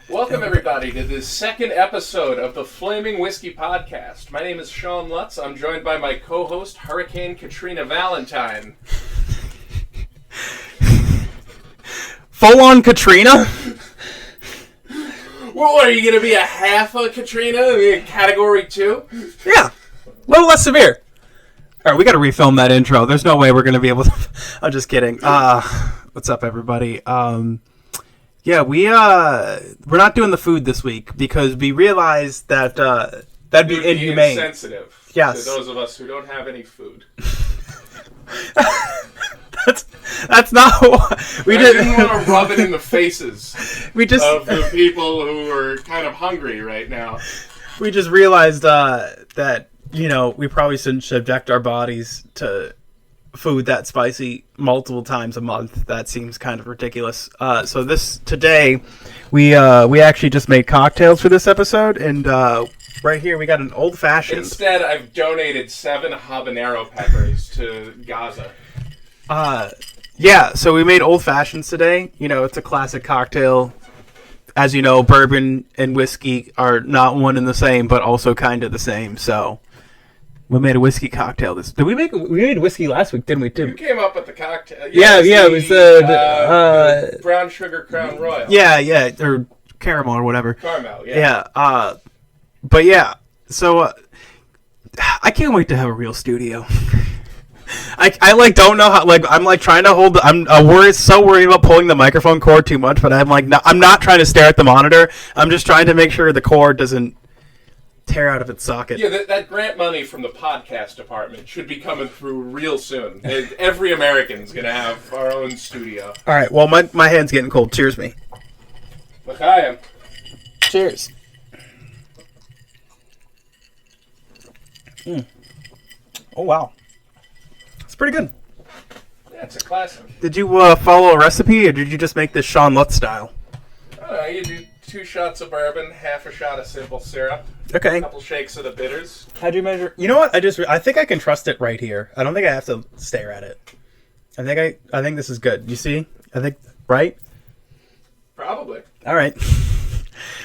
Welcome, everybody, to the second episode of the Flaming Whiskey Podcast. My name is Sean Lutz. I'm joined by my co-host, Hurricane Katrina Valentine. Full-on Katrina? Well, are you going to be a half a Katrina? Category 2? Yeah. A little less severe. All right, we got to refilm that intro. There's no way we're going to be able to... I'm just kidding. What's up, everybody? Yeah, we're not doing the food this week because we realized that that'd be inhumane. Insensitive. Yes. To those of us who don't have any food. That's not what we didn't want to rub it in the faces of the people who are kind of hungry right now. We just realized that, we probably shouldn't subject our bodies to food that spicy multiple times a month. That seems kind of ridiculous. So today, we actually just made cocktails for this episode, and right here we got an old-fashioned. Instead, I've donated 7 habanero peppers to Gaza. Yeah, so we made old fashions today. It's a classic cocktail. As you know, bourbon and whiskey are not one and the same, but also kind of the same. So we made a whiskey cocktail. We made whiskey last week, didn't we? You came up with the cocktail. Yeah, it was the brown sugar Crown Royal. Yeah, or caramel or whatever. Caramel, yeah. Yeah, but yeah, so I can't wait to have a real studio. I don't know how, I'm trying to hold, I'm so worried about pulling the microphone cord too much, but I'm not trying to stare at the monitor. I'm just trying to make sure the cord doesn't tear out of its socket. Yeah, that grant money from the podcast department should be coming through real soon. Every American's going to have our own studio. All right, well, my hand's getting cold. Cheers me. L'chaim. Cheers. Oh, wow. It's pretty good. Yeah, it's a classic. Did you follow a recipe, or did you just make this Sean Lutz style? I don't know, you do 2 shots of bourbon, half a shot of simple syrup, okay, a couple shakes of the bitters. How'd you measure? You know what? I think I can trust it right here. I don't think I have to stare at it. I think this is good. You see? Right? Probably. All right.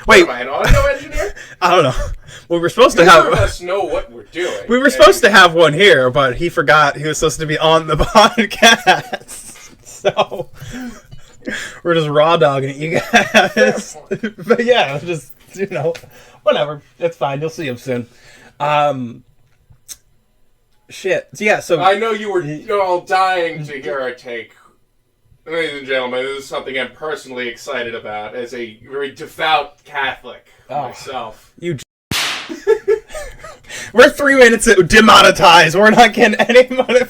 Wait. Am I an audio engineer? I don't know. We were supposed to have... Neither of us know what we're doing. We were supposed to have one here, but he forgot he was supposed to be on the podcast. So we're just raw dogging it, you guys. But yeah, just, whatever. It's fine. You'll see him soon. Shit. So yeah, so... I know you're all dying to hear our take. Ladies and gentlemen, this is something I'm personally excited about as a very devout Catholic myself. We're 3 minutes demonetized. We're not getting any money.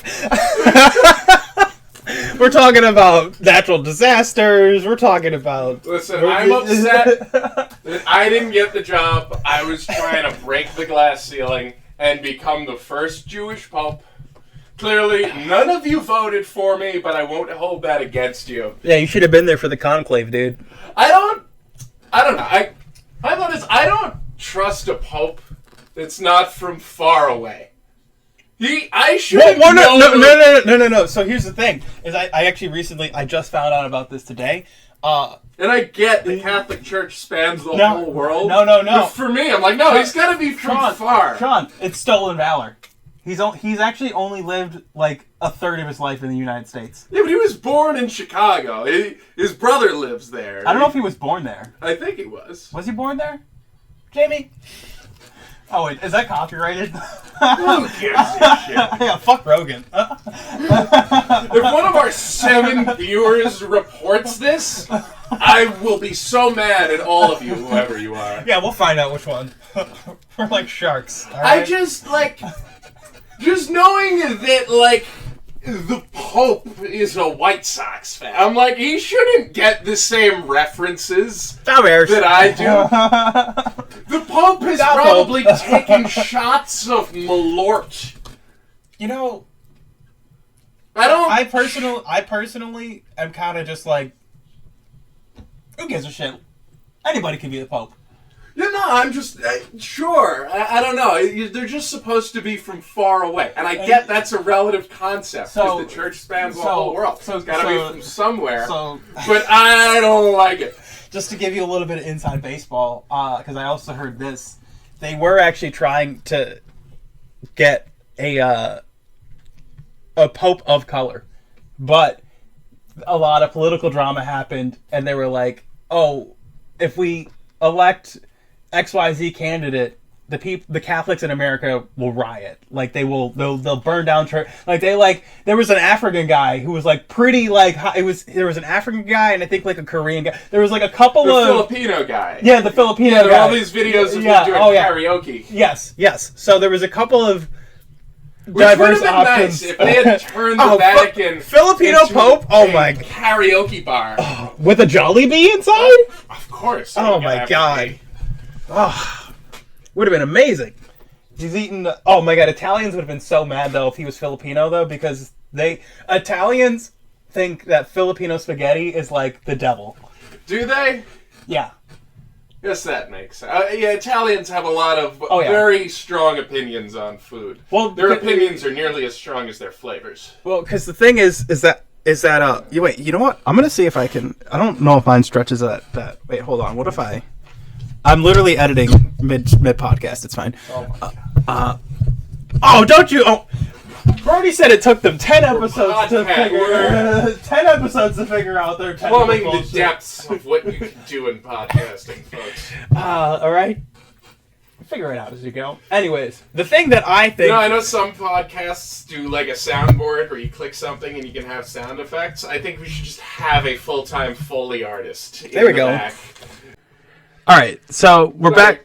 We're talking about natural disasters. We're talking about... Listen, I'm upset that I didn't get the job. I was trying to break the glass ceiling and become the first Jewish pope. Clearly, none of you voted for me, but I won't hold that against you. Yeah, you should have been there for the conclave, dude. I don't know. I don't trust a pope that's not from far away. I shouldn't know. No. So here's the thing: is I actually recently just found out about this today. And I get the Catholic Church spans the whole world. No. But for me, I'm like, no, he's got to be from far. Sean, it's stolen valor. He's actually only lived like a third of his life in the United States. Yeah, but he was born in Chicago. His brother lives there. I don't know if he was born there. I think he was. Was he born there? Jamie? Oh, wait, is that copyrighted? Who gives a shit? Yeah, fuck Rogan. If one of our 7 viewers reports this, I will be so mad at all of you, whoever you are. Yeah, we'll find out which one. We're like sharks. All right? I just knowing that, the Pope is a White Sox fan. I'm like, he shouldn't get the same references that I do. The Pope has probably taken shots of Malort. I personally am kind of just like, who gives a shit? Anybody can be the Pope. No, I'm just, sure. I don't know. They're just supposed to be from far away. And I get that's a relative concept, because the church spans the whole world. So it's got to be from somewhere. But I don't like it. just to give you a little bit of inside baseball, because I also heard this, they were actually trying to get a pope of color, but a lot of political drama happened, and they were like, "Oh, if we elect XYZ candidate, the Catholics in America will riot. Like they'll burn down church. There was an African guy who was like pretty like there was an African guy and I think like a Korean guy. There was like a couple of Filipino guy. Yeah, the Filipino guy. There are all these videos of him doing karaoke. Yes. So there was a couple of Which diverse would have been options. nice if they had turned the Vatican Filipino into Pope. Oh my karaoke bar with a Jollibee inside. Of course. Oh my god. Oh. Would have been amazing. He's eaten. Oh my god, Italians would have been so mad though if he was Filipino though, because Italians think that Filipino spaghetti is like the devil. Do they? Yeah. Yes, that makes sense. Yeah, Italians have a lot of very strong opinions on food. Well, their opinions are nearly as strong as their flavors. Well, because the thing is that wait, you know what? I'm gonna see if I can. I don't know if mine stretches that. Wait, hold on. What if I? I'm literally editing mid podcast. It's fine. Oh my god. Don't you? Oh, Brody said it took them 10 episodes to figure out their technical plumbing the bullshit. depths of what you can do in podcasting, folks. All right. Figure it out as you go. Anyways, the thing that I think... I know some podcasts do like a soundboard where you click something and you can have sound effects. I think we should just have a full-time Foley artist. There we go. Back. All right, so we're back.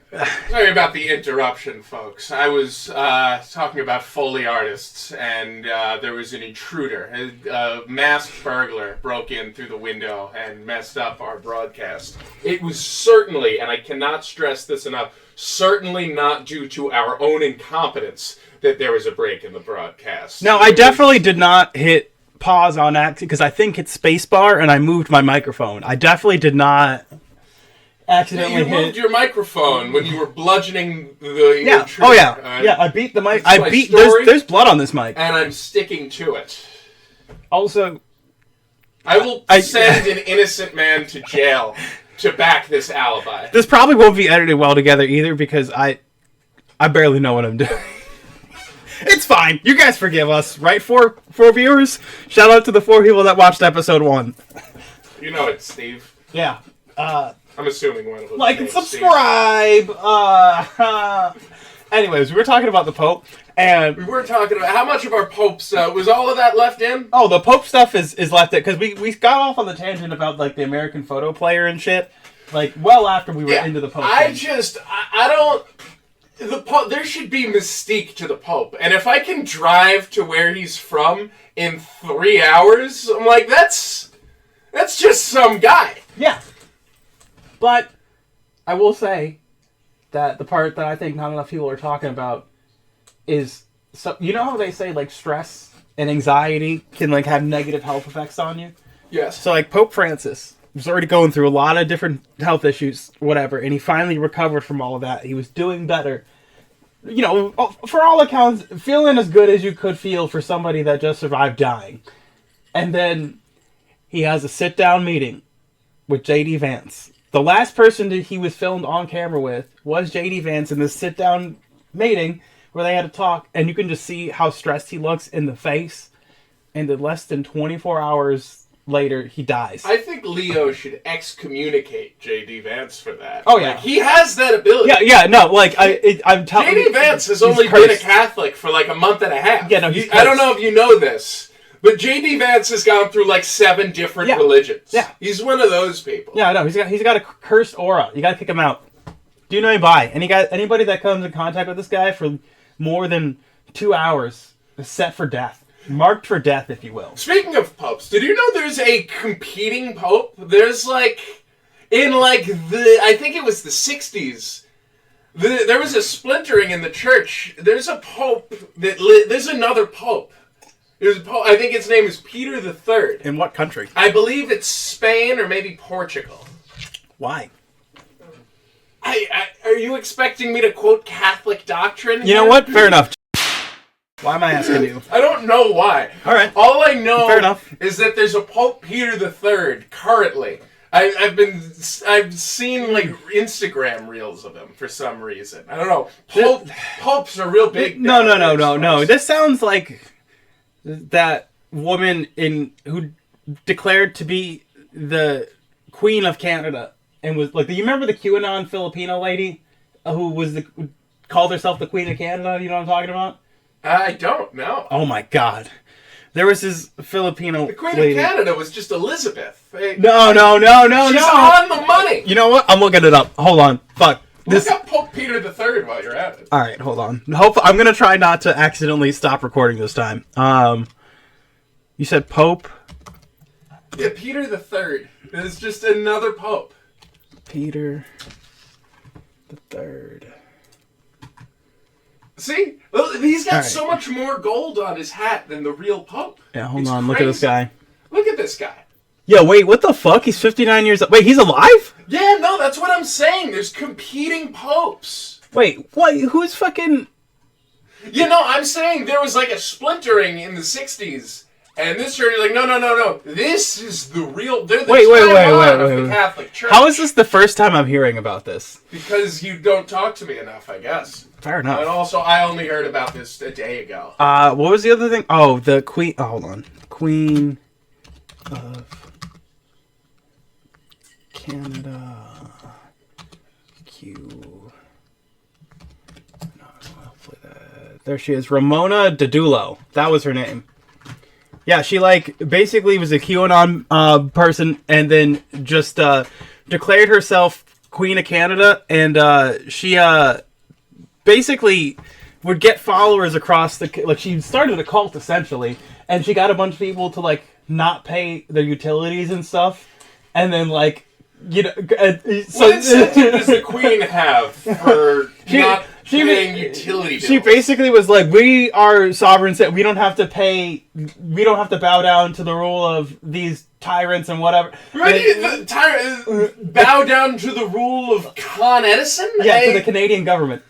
Sorry about the interruption, folks. I was talking about Foley artists, and there was an intruder. A masked burglar broke in through the window and messed up our broadcast. It was certainly, and I cannot stress this enough, certainly not due to our own incompetence that there was a break in the broadcast. No, I definitely did not hit pause on accident because I think it's spacebar and I moved my microphone. I definitely did not... accidentally you moved your microphone when you were bludgeoning the intruder. Oh yeah. Yeah, I beat the mic. There's blood on this mic. And I'm sticking to it. Also, I will send an innocent man to jail to back this alibi. This probably won't be edited well together either because I barely know what I'm doing. It's fine. You guys forgive us, right? Four viewers? Shout out to the 4 people that watched episode 1. You know it, Steve. Yeah. I'm assuming one of them. Like and subscribe. Anyways, we were talking about the Pope, and we were talking about how much of our Pope's was all of that left in. Oh, the Pope stuff is left in because we got off on the tangent about like the American photo player and shit. Like well after we were into the Pope. I don't. The Pope, there should be mystique to the Pope, and if I can drive to where he's from in 3 hours, I'm like that's just some guy. Yeah. But I will say that the part that I think not enough people are talking about is, so you know how they say like stress and anxiety can like have negative health effects on you? Yes. So like Pope Francis was already going through a lot of different health issues, whatever, and he finally recovered from all of that. He was doing better. You know, for all accounts, feeling as good as you could feel for somebody that just survived dying. And then he has a sit-down meeting with J.D. Vance. The last person that he was filmed on camera with was J.D. Vance in this sit-down meeting where they had to talk, and you can just see how stressed he looks in the face. And then less than 24 hours later, he dies. I think Leo should excommunicate J.D. Vance for that. Oh, yeah. Like, he has that ability. Yeah, no, like, I'm telling you. J.D. Vance has only been a Catholic for like a month and a half. Yeah, no, I don't know if you know this. But J.D. Vance has gone through like 7 different religions. Yeah. He's one of those people. Yeah, I know. He's got a cursed aura. You gotta kick him out. Do you know anybody that comes in contact with this guy for more than 2 hours is set for death. Marked for death, if you will. Speaking of popes, did you know there's a competing pope? There's like, I think it was the 60s, there was a splintering in the church. There's a pope there's another pope. I think its name is Peter the Third. In what country? I believe it's Spain or maybe Portugal. Why? Are you expecting me to quote Catholic doctrine? You know what? Fair enough. Why am I asking you? I don't know why. All right. All I know Fair enough. is that there's a Pope Peter the Third currently. I've seen like Instagram reels of him for some reason. I don't know. Popes are real big. No. This sounds like that woman who declared to be the Queen of Canada and was like. Do you remember the QAnon Filipino lady who called herself the Queen of Canada? You know what I'm talking about? I don't know. Oh my God. There was this Filipino The Queen lady. of Canada was just Elizabeth. No. She's on the money. You know what? I'm looking it up. Hold on. Fuck. Look up Pope Peter III while you're at it. All right, hold on. I'm gonna try not to accidentally stop recording this time. You said Pope. Yeah, Peter III. It's just another pope. Peter III. See? He's got so much more gold on his hat than the real Pope. Yeah, hold on. Look at this guy. Look at this guy. Yeah, wait, what the fuck? He's 59 years old. Wait, he's alive? Yeah, no, that's what I'm saying. There's competing popes. Wait, what? Who's fucking... You know, I'm saying there was like a splintering in the 60s. And this church is like, no. This is the real... They're the wait. of the Catholic Church. How is this the first time I'm hearing about this? Because you don't talk to me enough, I guess. Fair enough. And also, I only heard about this a day ago. What was the other thing? Oh, the Queen... Oh, hold on. Queen of Canada... There she is. Ramona Didulo. That was her name. Yeah, she basically was a QAnon person and then just declared herself Queen of Canada, and she basically would get followers across she started a cult essentially, and she got a bunch of people to not pay their utilities and stuff, and then what incentive does the Queen have for not paying utility bills? She basically was like, we are sovereigns, that we don't have to bow down to the rule of these tyrants and whatever. Right? Bow down to the rule of Con Edison? Yeah, to the Canadian government.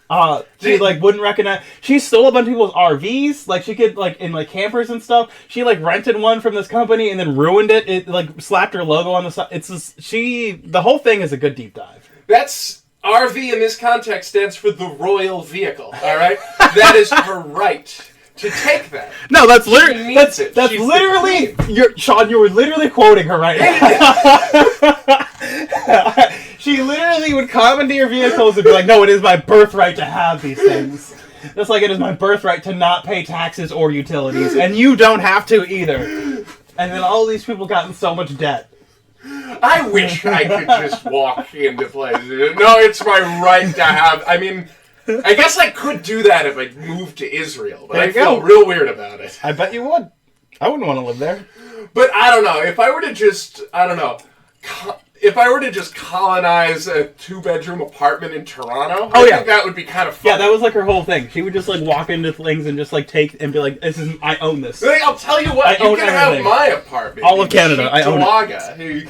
She wouldn't recognize. She stole a bunch of people's RVs. She could in campers and stuff. She rented one from this company and then ruined it. It slapped her logo on the side. It's just, the whole thing is a good deep dive. That's RV in this context stands for the royal vehicle. All right, that is her right to take that. No, that's literally that's She's literally Sean. You were literally quoting her right now. She literally would commandeer vehicles and be like, "No, it is my birthright to have these things." Just like it is my birthright to not pay taxes or utilities, and you don't have to either. And then all these people got in so much debt. I wish I could just walk into places. No, it's my right to have. I mean, I guess I could do that if I moved to Israel, but I feel real weird about it. I bet you would. I wouldn't want to live there. But I don't know. If I were to just, if I were to just colonize a 2-bedroom apartment in Toronto, I think that would be kind of fun. Yeah, that was her whole thing. She would just walk into things and just take and be like, I own this. I'll tell you what, you can have my apartment. All of Canada, I own it.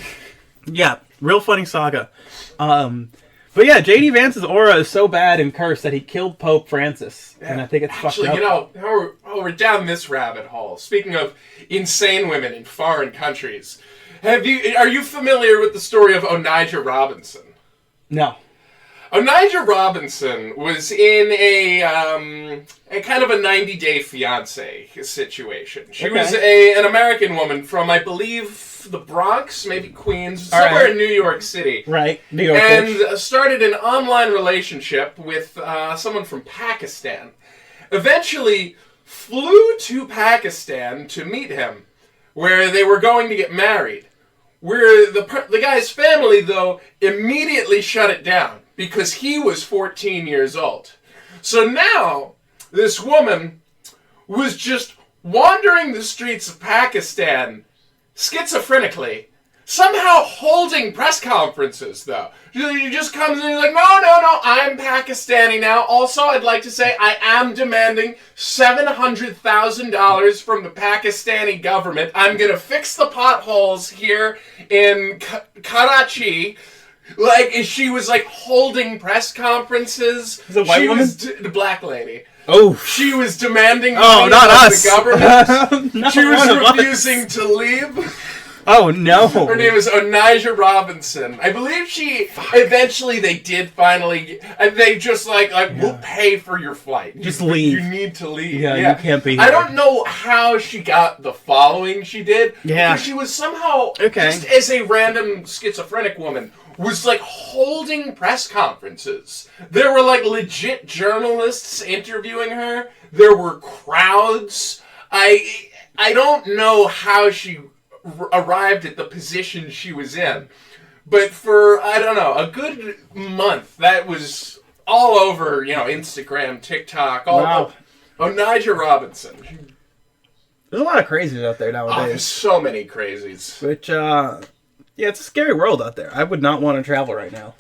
Yeah, real funny saga. But yeah, J.D. Vance's aura is so bad and cursed that he killed Pope Francis. Yeah. And I think it's fucked up. Actually, we're down this rabbit hole. Speaking of insane women in foreign countries, are you familiar with the story of Onijah Robinson? No. Onijah Robinson was in a kind of a 90-day fiance situation. She was an American woman from, I believe, the Bronx, maybe Queens, somewhere in New York City. Right, New York. And started an online relationship with someone from Pakistan. Eventually flew to Pakistan to meet him, where they were going to get married. Where the guy's family, though, immediately shut it down because he was 14 years old. So now, this woman was just wandering the streets of Pakistan schizophrenically, somehow holding press conferences, though. He just comes in and he's like, no, I'm Pakistani now. Also, I'd like to say I am demanding $700,000 from the Pakistani government. I'm going to fix the potholes here in Karachi. She was, holding press conferences. Is it a white woman? The black lady. Oh. She was demanding money from the government. She was refusing to leave. Oh, no. Her name is Onijah Robinson. I believe she, eventually they did finally, and they just like we'll pay for your flight. Just leave. You need to leave. Yeah, you can't be here. I don't know how she got the following she did. Yeah. Because she was somehow, just as a random schizophrenic woman, was like holding press conferences. There were like legit journalists interviewing her. There were crowds. I don't know how she arrived at the position she was in, but for, I don't know, a good month, that was all over, Instagram, TikTok, wow. Onijah Robinson. There's a lot of crazies out there nowadays. Oh, there's so many crazies. Which, yeah, it's a scary world out there. I would not want to travel right now.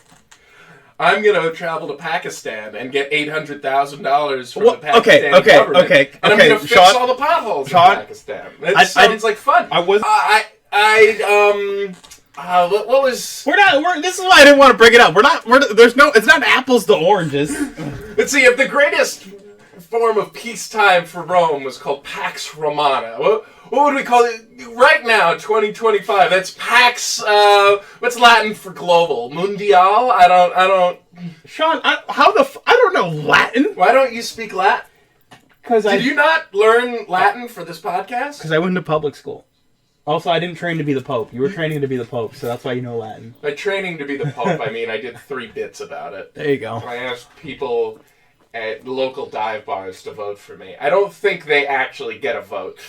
I'm going to travel to Pakistan and get $800,000 from the Pakistan government. Okay. And I'm going to fix all the potholes in Pakistan. That sounds like fun. I was... what was... This is why I didn't want to bring it up. It's not apples to oranges. Let's see, if the greatest form of peacetime for Rome was called Pax Romana, what would we call it right now, 2025? That's Pax, what's Latin for global? Mundial? I don't... Sean, I don't know Latin. Why don't you speak Latin? Did you not learn Latin for this podcast? Because I went to public school. Also, I didn't train to be the Pope. You were training to be the Pope, so that's why you know Latin. By training to be the Pope, I mean I did 3 bits about it. There you go. I asked people at local dive bars to vote for me. I don't think they actually get a vote.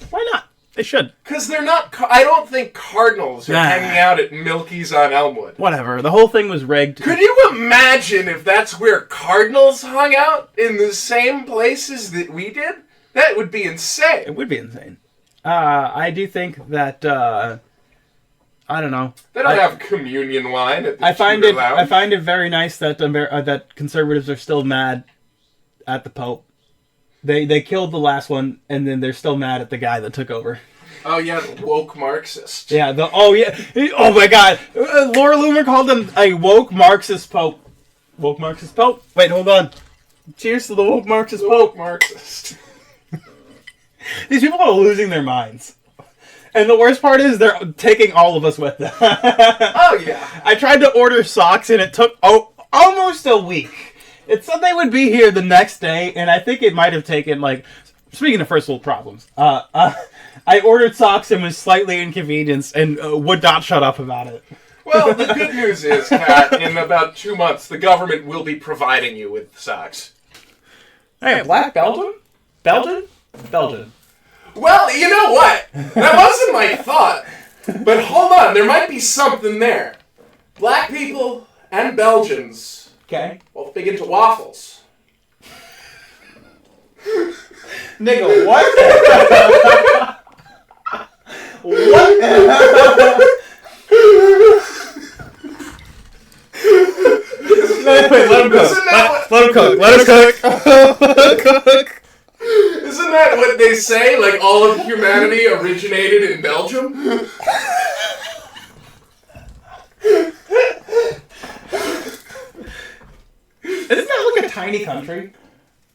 Why not? They should. Because they're not... I don't think cardinals are hanging out at Milky's on Elmwood. Whatever. The whole thing was rigged. Could you imagine if that's where cardinals hung out? In the same places that we did? That would be insane. It would be insane. I do think that... I don't know. They don't have communion wine at the I find Lounge. it very nice that that conservatives are still mad at the Pope. They killed the last one, and then they're still mad at the guy that took over. Oh yeah, woke Marxist. Yeah. Oh my God. Laura Loomer called him a woke Marxist Pope. Woke Marxist Pope. Wait, hold on. Cheers to the woke Marxist Pope. Woke Marxist. These people are losing their minds. And the worst part is they're taking all of us with them. Oh, yeah. I tried to order socks, and it took almost a week. It said they would be here the next day, and I think it might have taken, speaking of first world problems, I ordered socks and was slightly inconvenienced and would not shut up about it. Well, the good news is, Pat, in about 2 months, the government will be providing you with socks. Hey, Black Belgium? Belgian. Well, you know what? That wasn't my thought. But hold on, there might be something there. Black people and Belgians, both big into waffles. Nigga, what? What? Let him cook. Let him cook. Isn't that what they say? Like, all of humanity originated in Belgium? Isn't that like a tiny country?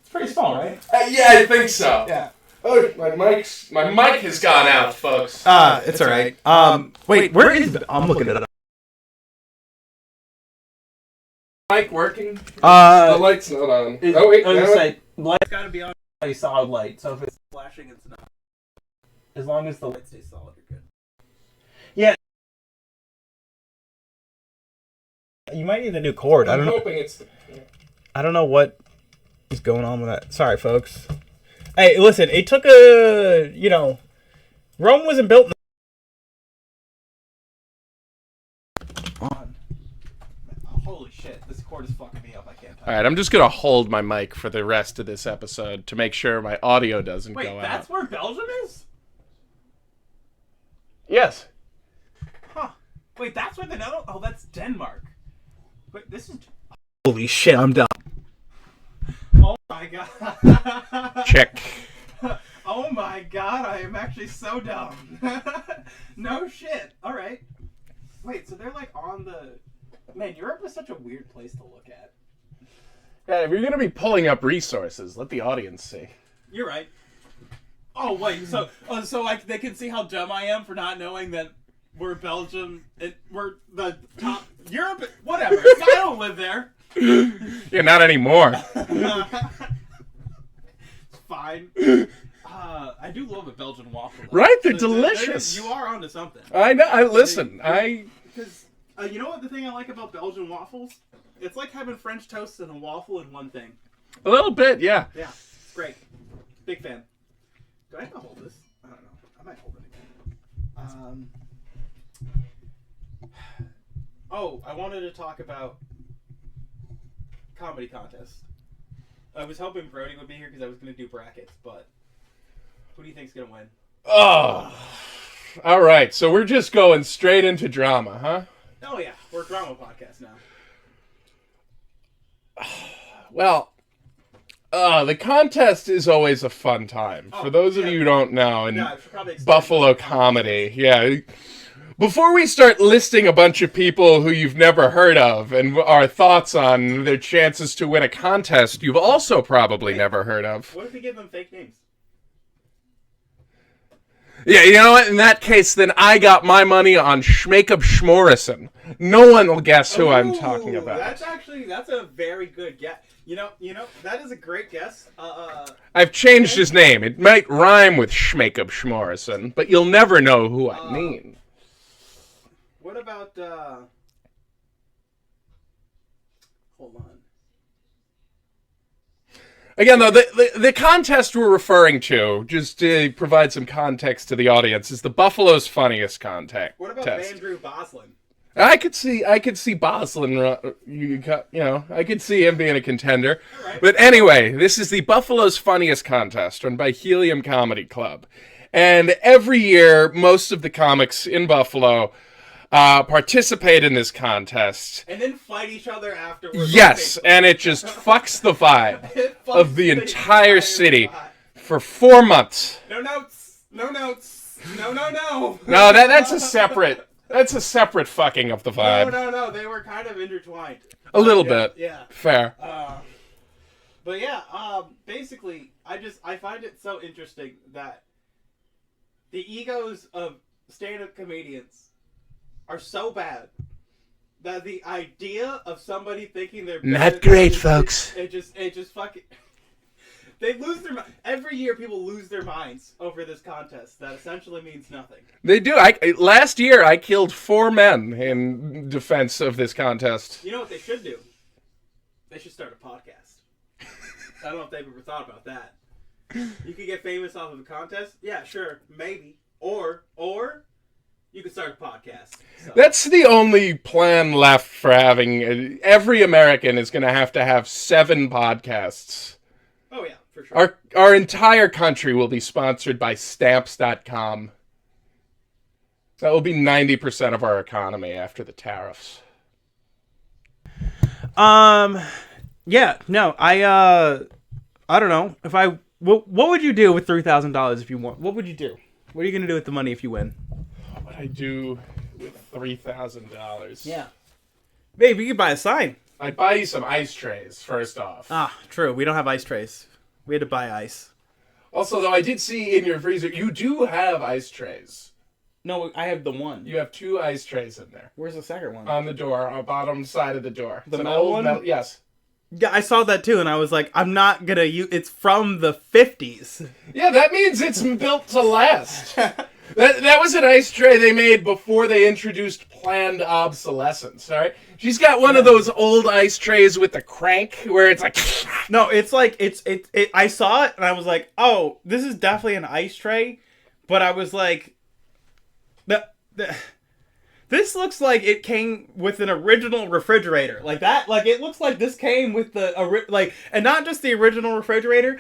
It's pretty small, right? Yeah, I think so. Yeah. Oh, my mic has gone out, folks. It's alright. Wait, where is... I'm looking it up. Mic working? The light's not on. Oh, wait. The light's gotta be on a solid light, so if it's flashing, it's not. As long as the light stays solid, you're good. Yeah. You might need a new cord. I'm hoping it's... I don't know what is going on with that. Sorry, folks. Hey, listen, it took a... Rome wasn't built... Holy shit, this cord is fucking me up. I can't touch it. Alright, I'm just gonna hold my mic for the rest of this episode to make sure my audio doesn't go out. Wait, that's where Belgium is? Yes. Huh. Wait, that's where the Netherlands... Oh, that's Denmark. Wait, this is... Holy shit, I'm dumb. Oh my god. Check. Oh my god, I am actually so dumb. No shit. Alright. Wait, so they're like on the... Man, Europe is such a weird place to look at. Yeah, if you're gonna be pulling up resources, let the audience see. You're right. Oh wait, so like they can see how dumb I am for not knowing that we're Belgium and we're the top Europe. Whatever. I don't live there. Yeah, not anymore. Fine. I do love a Belgian waffle. Though. Right? They're delicious. You are onto something. I know. Listen. Because you know what the thing I like about Belgian waffles? It's like having French toast and a waffle in one thing. A little bit, yeah. Yeah, it's great. Big fan. Do I have to hold this? I don't know. I might hold it again. Oh, I wanted to talk about comedy contest. I was hoping Brody would be here because I was going to do brackets, but who do you think's going to win? Oh. All right, so we're just going straight into drama, huh? Oh, yeah. We're a drama podcast now. Well, the contest is always a fun time. For those of you who don't know, in Buffalo comedy, yeah. Before we start listing a bunch of people who you've never heard of and our thoughts on their chances to win a contest you've also probably never heard of. What if we give them fake names? Yeah, you know what? In that case, then I got my money on Schmacob Schmorrison. No one will guess who I'm talking about. That's a very good guess. You know, that is a great guess. I've changed his name. It might rhyme with Schmacob Schmorrison, but you'll never know who I mean. What about, hold on. Again, though, the contest we're referring to, just to provide some context to the audience, is the Buffalo's Funniest Contest. What about Andrew Boslin? I could see Boslin. I could see him being a contender. Right. But anyway, this is the Buffalo's Funniest Contest, run by Helium Comedy Club, and every year, most of the comics in Buffalo participate in this contest. And then fight each other afterwards. Yes, and it just fucks the vibe of the entire city for 4 months. No notes. No. No, that's a separate fucking of the vibe. No. They were kind of intertwined. A little bit. Yeah. Fair. But yeah, basically, I find it so interesting that the egos of stand-up comedians are so bad that the idea of somebody thinking they're not great, folks. It just fucking. They lose their mind. Every year, people lose their minds over this contest. That essentially means nothing. They do. Last year, I killed 4 men in defense of this contest. You know what they should do? They should start a podcast. I don't know if they've ever thought about that. You could get famous off of a contest. Yeah, sure, maybe. Or you could start a podcast. So. That's the only plan left for having. Every American is going to have 7 podcasts. Oh, yeah, for sure. Our entire country will be sponsored by Stamps.com. That will be 90% of our economy after the tariffs. Yeah, no, I don't know. What would you do with $3,000 if you won? What would you do? What are you going to do with the money if you win? What would I do with $3,000? Yeah. Babe, you could buy a sign. I'd buy you some ice trays, first off. Ah, true. We don't have ice trays. We had to buy ice. Also, though, I did see in your freezer, you do have ice trays. No, I have the one. You have 2 ice trays in there. Where's the second one? On the door, on the bottom side of the door. The metal one? Yes. Yeah, I saw that too, and I was like, I'm not gonna use. It's from the 50s. Yeah, that means it's built to last. That was an ice tray they made before they introduced planned obsolescence. All right, she's got one of those old ice trays with the crank where it's like. No, it's like it. I saw it and I was like, oh, this is definitely an ice tray, but I was like, this looks like it came with an original refrigerator. Like that, like it looks like this came with and not just the original refrigerator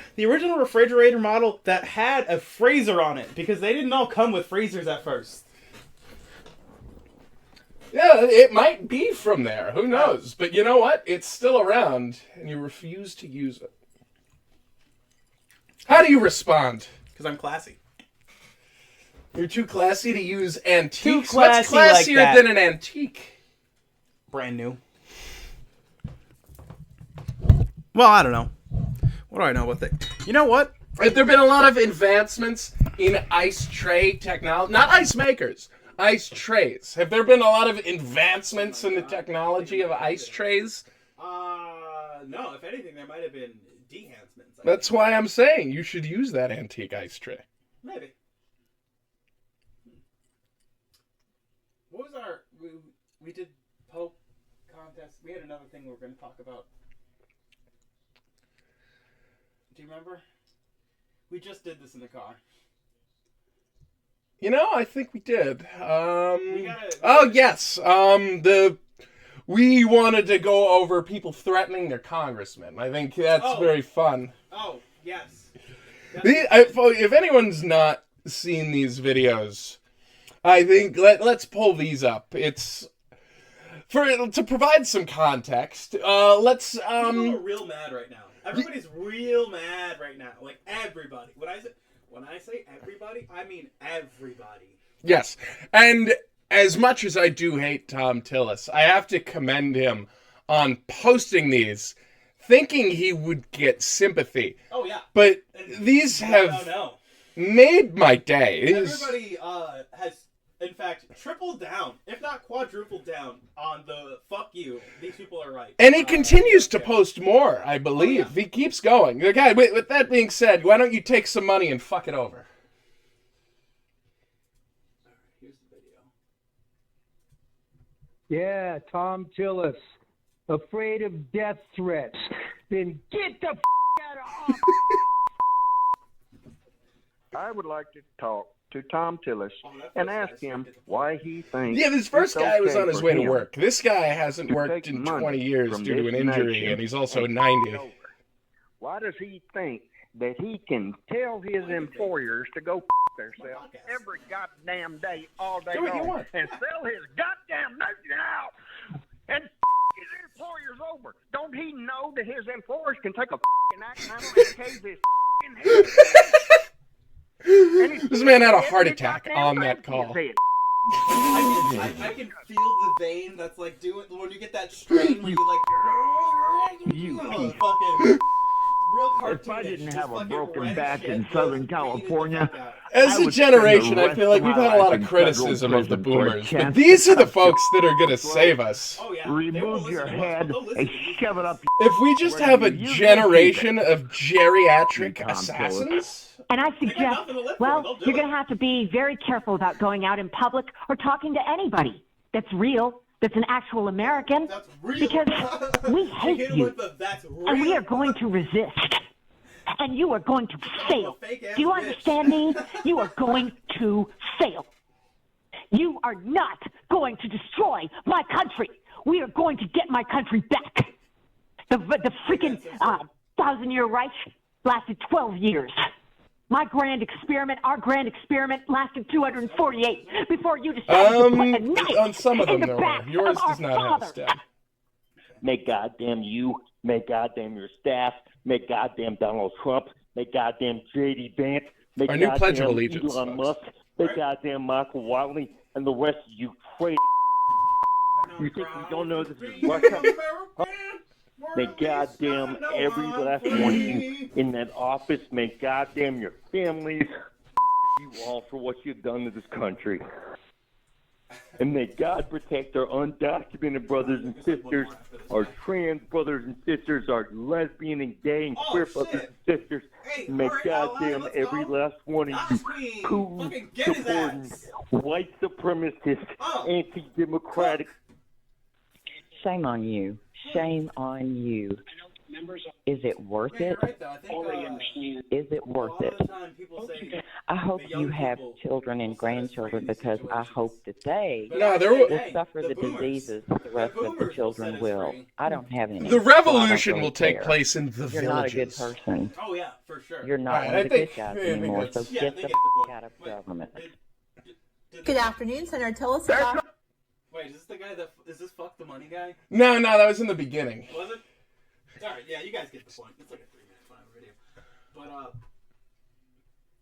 model that had a freezer on it, because they didn't all come with freezers at first. Yeah, it might be from there. Who knows? But you know what? It's still around, and you refuse to use it. How do you respond? Because I'm classy. You're too classy to use antiques? Too classy. What's classier like than an antique? Brand new. Well, I don't know. What do I know about that? You know what? Have there been a lot of advancements in ice tray technology? Not ice makers, ice trays. Have there been a lot of advancements in the technology of ice trays? No. If anything, there might have been de-enhancements. That's why I'm saying you should use that antique ice tray. Maybe. What was our... We did Pope contest. We had another thing we were going to talk about. Do you remember? We just did this in the car. You know, I think we did. Yes. We wanted to go over people threatening their congressmen. I think that's very fun. Oh, yes. If anyone's not seen these videos, I think let's pull these up. It's to provide some context. Let's People are real mad right now. Everybody's real mad right now. Like everybody. When I say everybody, I mean everybody. Yes, and as much as I do hate Tom Tillis, I have to commend him on posting these, thinking he would get sympathy. Oh yeah. But these have made my day. Everybody has, in fact, tripled down, if not quadrupled down, on the fuck you. These people are right. And he continues to post more, I believe. Oh, yeah. He keeps going. Okay, with that being said, why don't you take some money and fuck it over? Here's the video. Yeah, Tom Tillis, afraid of death threats. Then get the out of office. I would like to talk to Tom Tillis and ask him why he thinks. Yeah, this first it's guy was okay on his for way to him work. This guy hasn't to worked take in money 20 years from due to an this injury, nation and he's also and 90. over. Why does he think that he can tell his employers to go themselves every goddamn day, all day Do what you long, want. and sell his goddamn nation out and his employers over? Don't he know that his employers can take a axe handle and cave his head? This man had a heart attack on that call. I can feel the vein that's like doing when you get that strain where you like fucking real cartoonish. If I didn't have a fucking broken red back shit in goes Southern beating the California, fuck out. As I a would generation, spend the I feel like rest we've of had a my lot life of in criticism federal of the prison for a boomers, but chance these to are the touch folks that are going to save us. Oh yeah, they remove won't your listen to us, head but they'll listen and to you. shove it up. If we just Where have a you generation of geriatric You can't assassins, And I They got suggest, nothing to live for, well, they'll do you're going it. to have to be very careful about going out in public or talking to anybody that's real, that's an actual American, That's real. because we They hate hit him you, with the, that's real. and we are going to resist, and you are going to fail. fake-ass Do you bitch. understand me? You are going to fail. You are not going to destroy my country. We are going to get my country back. The freaking 1,000-year Reich lasted 12 years. My grand experiment, our grand experiment, lasted 248 before you decided to put a knife on some of them in the there back were. Yours of our does not have a fathers. stem. May goddamn you, may goddamn your staff, may goddamn Donald Trump, may goddamn J.D. Vance, may Our new goddamn Pledge of Allegiance, Elon folks. Musk, may goddamn Michael Wiley, and the rest of you crazy. You think we don't know this is Russia? May goddamn every last one of you in that office, may goddamn your families, you all for what you've done to this country. And may God protect our undocumented brothers and sisters, our trans brothers and sisters, our lesbian and gay and queer brothers and sisters. Hey, And may all right, goddamn Ally, let's every go. last one of Nice you queen. who Fucking get his supporting ass. white supremacist, Oh. anti-democratic. Shame on you. Shame on you. Is it worth Yeah, it? you're right, though. I think, Is it a worth lot it? of the time people say, I hope the young you have people children and will set us free grandchildren in these because I situations. hope that they But No, I there say, will- will hey, suffer the boomers, diseases that the rest of boomers the will children set us will. free. I don't have any. the so I don't revolution really will take care. place in the You're not a good villages. person. Oh yeah, for sure. You're not Alright, one I of the good think- guys I think anymore, so that's- Yeah, get they the get the point. out of Wait, government. did Good the- afternoon, Senator Tillis. Wait, is this the guy that is this fuck the money guy? No, that was in the beginning. Was it? All right, yeah, you guys get the point. It's like a 3-minute video, but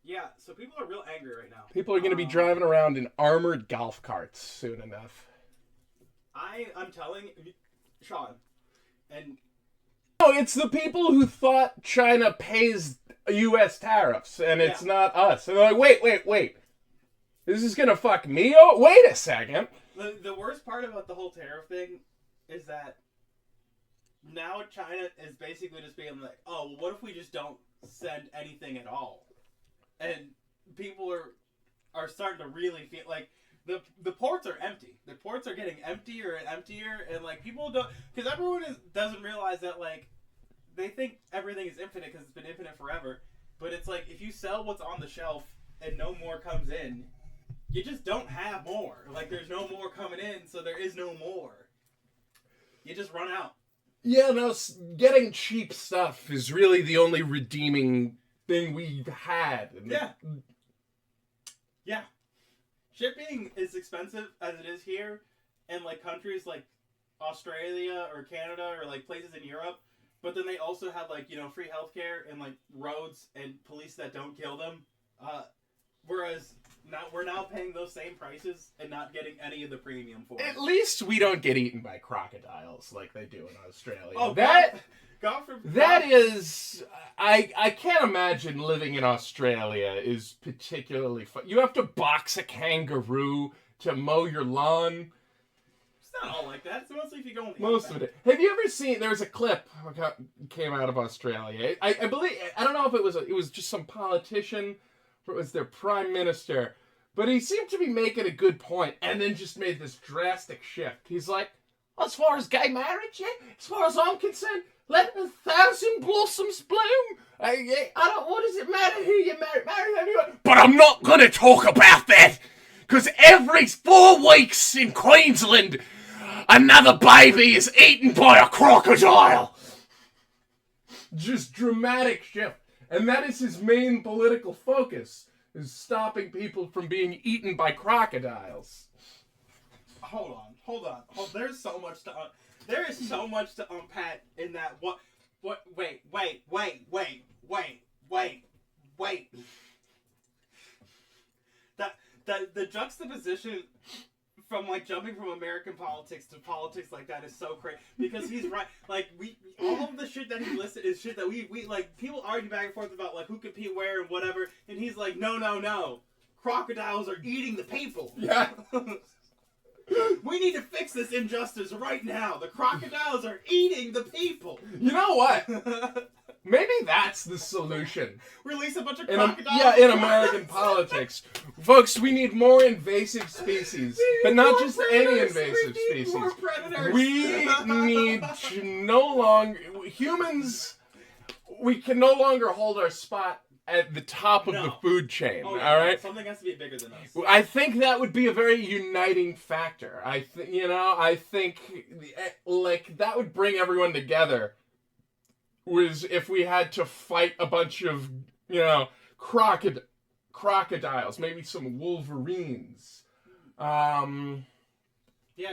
yeah. So people are real angry right now. People are going to be driving around in armored golf carts soon enough. I'm telling Sean, and No, it's the people who thought China pays U.S. tariffs, and it's not us. And they're like, wait. This is gonna fuck me? Oh, wait a second. The worst part about the whole tariff thing is that now China is basically just being like, oh, well, what if we just don't send anything at all? And people are starting to really feel like the ports are empty. The ports are getting emptier and emptier, and like people don't, because everyone doesn't realize that like they think everything is infinite because it's been infinite forever. But it's like if you sell what's on the shelf and no more comes in, you just don't have more. Like there's no more coming in, so there is no more. You just run out. Yeah, no, getting cheap stuff is really the only redeeming thing we've had. Yeah. Shipping is expensive as it is here, and like countries like Australia or Canada or like places in Europe, but then they also have like, you know, free healthcare and like roads and police that don't kill them. Whereas now we're now paying those same prices and not getting any of the premium for it. At least we don't get eaten by crocodiles like they do in Australia. Oh, that God. is, I can't imagine living in Australia is particularly fun. You have to box a kangaroo to mow your lawn. It's not all like that. It's mostly if you go on the Most of it. Have you ever seen? There was a clip came out of Australia. I believe, I don't know if it was just some politician or it was their prime minister, but he seemed to be making a good point, and then just made this drastic shift. He's like, well, as far as gay marriage, as far as I'm concerned, let 1,000 blossoms bloom. I don't. What does it matter who you marry anyone? But I'm not gonna talk about that, because every 4 weeks in Queensland, another baby is eaten by a crocodile. Just dramatic shift. And that is his main political focus, is stopping people from being eaten by crocodiles. Hold on. There's so much to there is so much to unpack in that. Wait. The juxtaposition from like jumping from American politics to politics like that is so crazy, because he's right. Like all of the shit that he listed is shit that we like, people argue back and forth about like who could pee where and whatever, and he's like, no, crocodiles are eating the people. Yeah. We need to fix this injustice right now. The crocodiles are eating the people. You know what? Maybe that's the solution. Release a bunch of crocodiles. In American politics. Folks, we need more invasive species. But not just any invasive species. More predators. We need to no longer... Humans, we can no longer hold our spot at the top of the food chain, all right? Something has to be bigger than us. I think that would be a very uniting factor. I think like that would bring everyone together. Was if we had to fight a bunch of, crocodiles, maybe some wolverines. Yeah,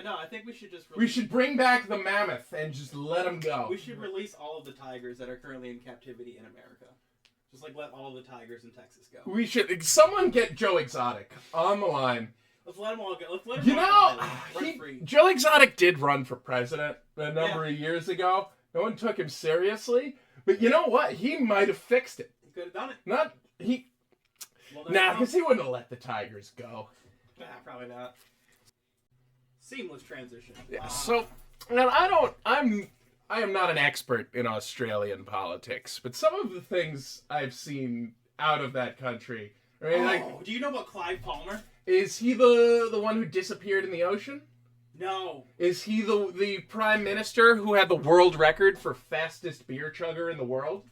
no, I think we should just... We should bring back the mammoth and just let them go. We should release all of the tigers that are currently in captivity in America. Just like let all of the tigers in Texas go. We should... Someone get Joe Exotic on the line. Let's let them all go. Let's let him run free. Joe Exotic did run for president a number of years ago. No one took him seriously. But you know what? He might have fixed it. He could have done it. Because he wouldn't have let the tigers go. Nah, probably not. Seamless transition. Yeah, so, now I am not an expert in Australian politics, but some of the things I've seen out of that country. Do you know about Clive Palmer? Is he the one who disappeared in the ocean? No. Is he the prime minister who had the world record for fastest beer chugger in the world?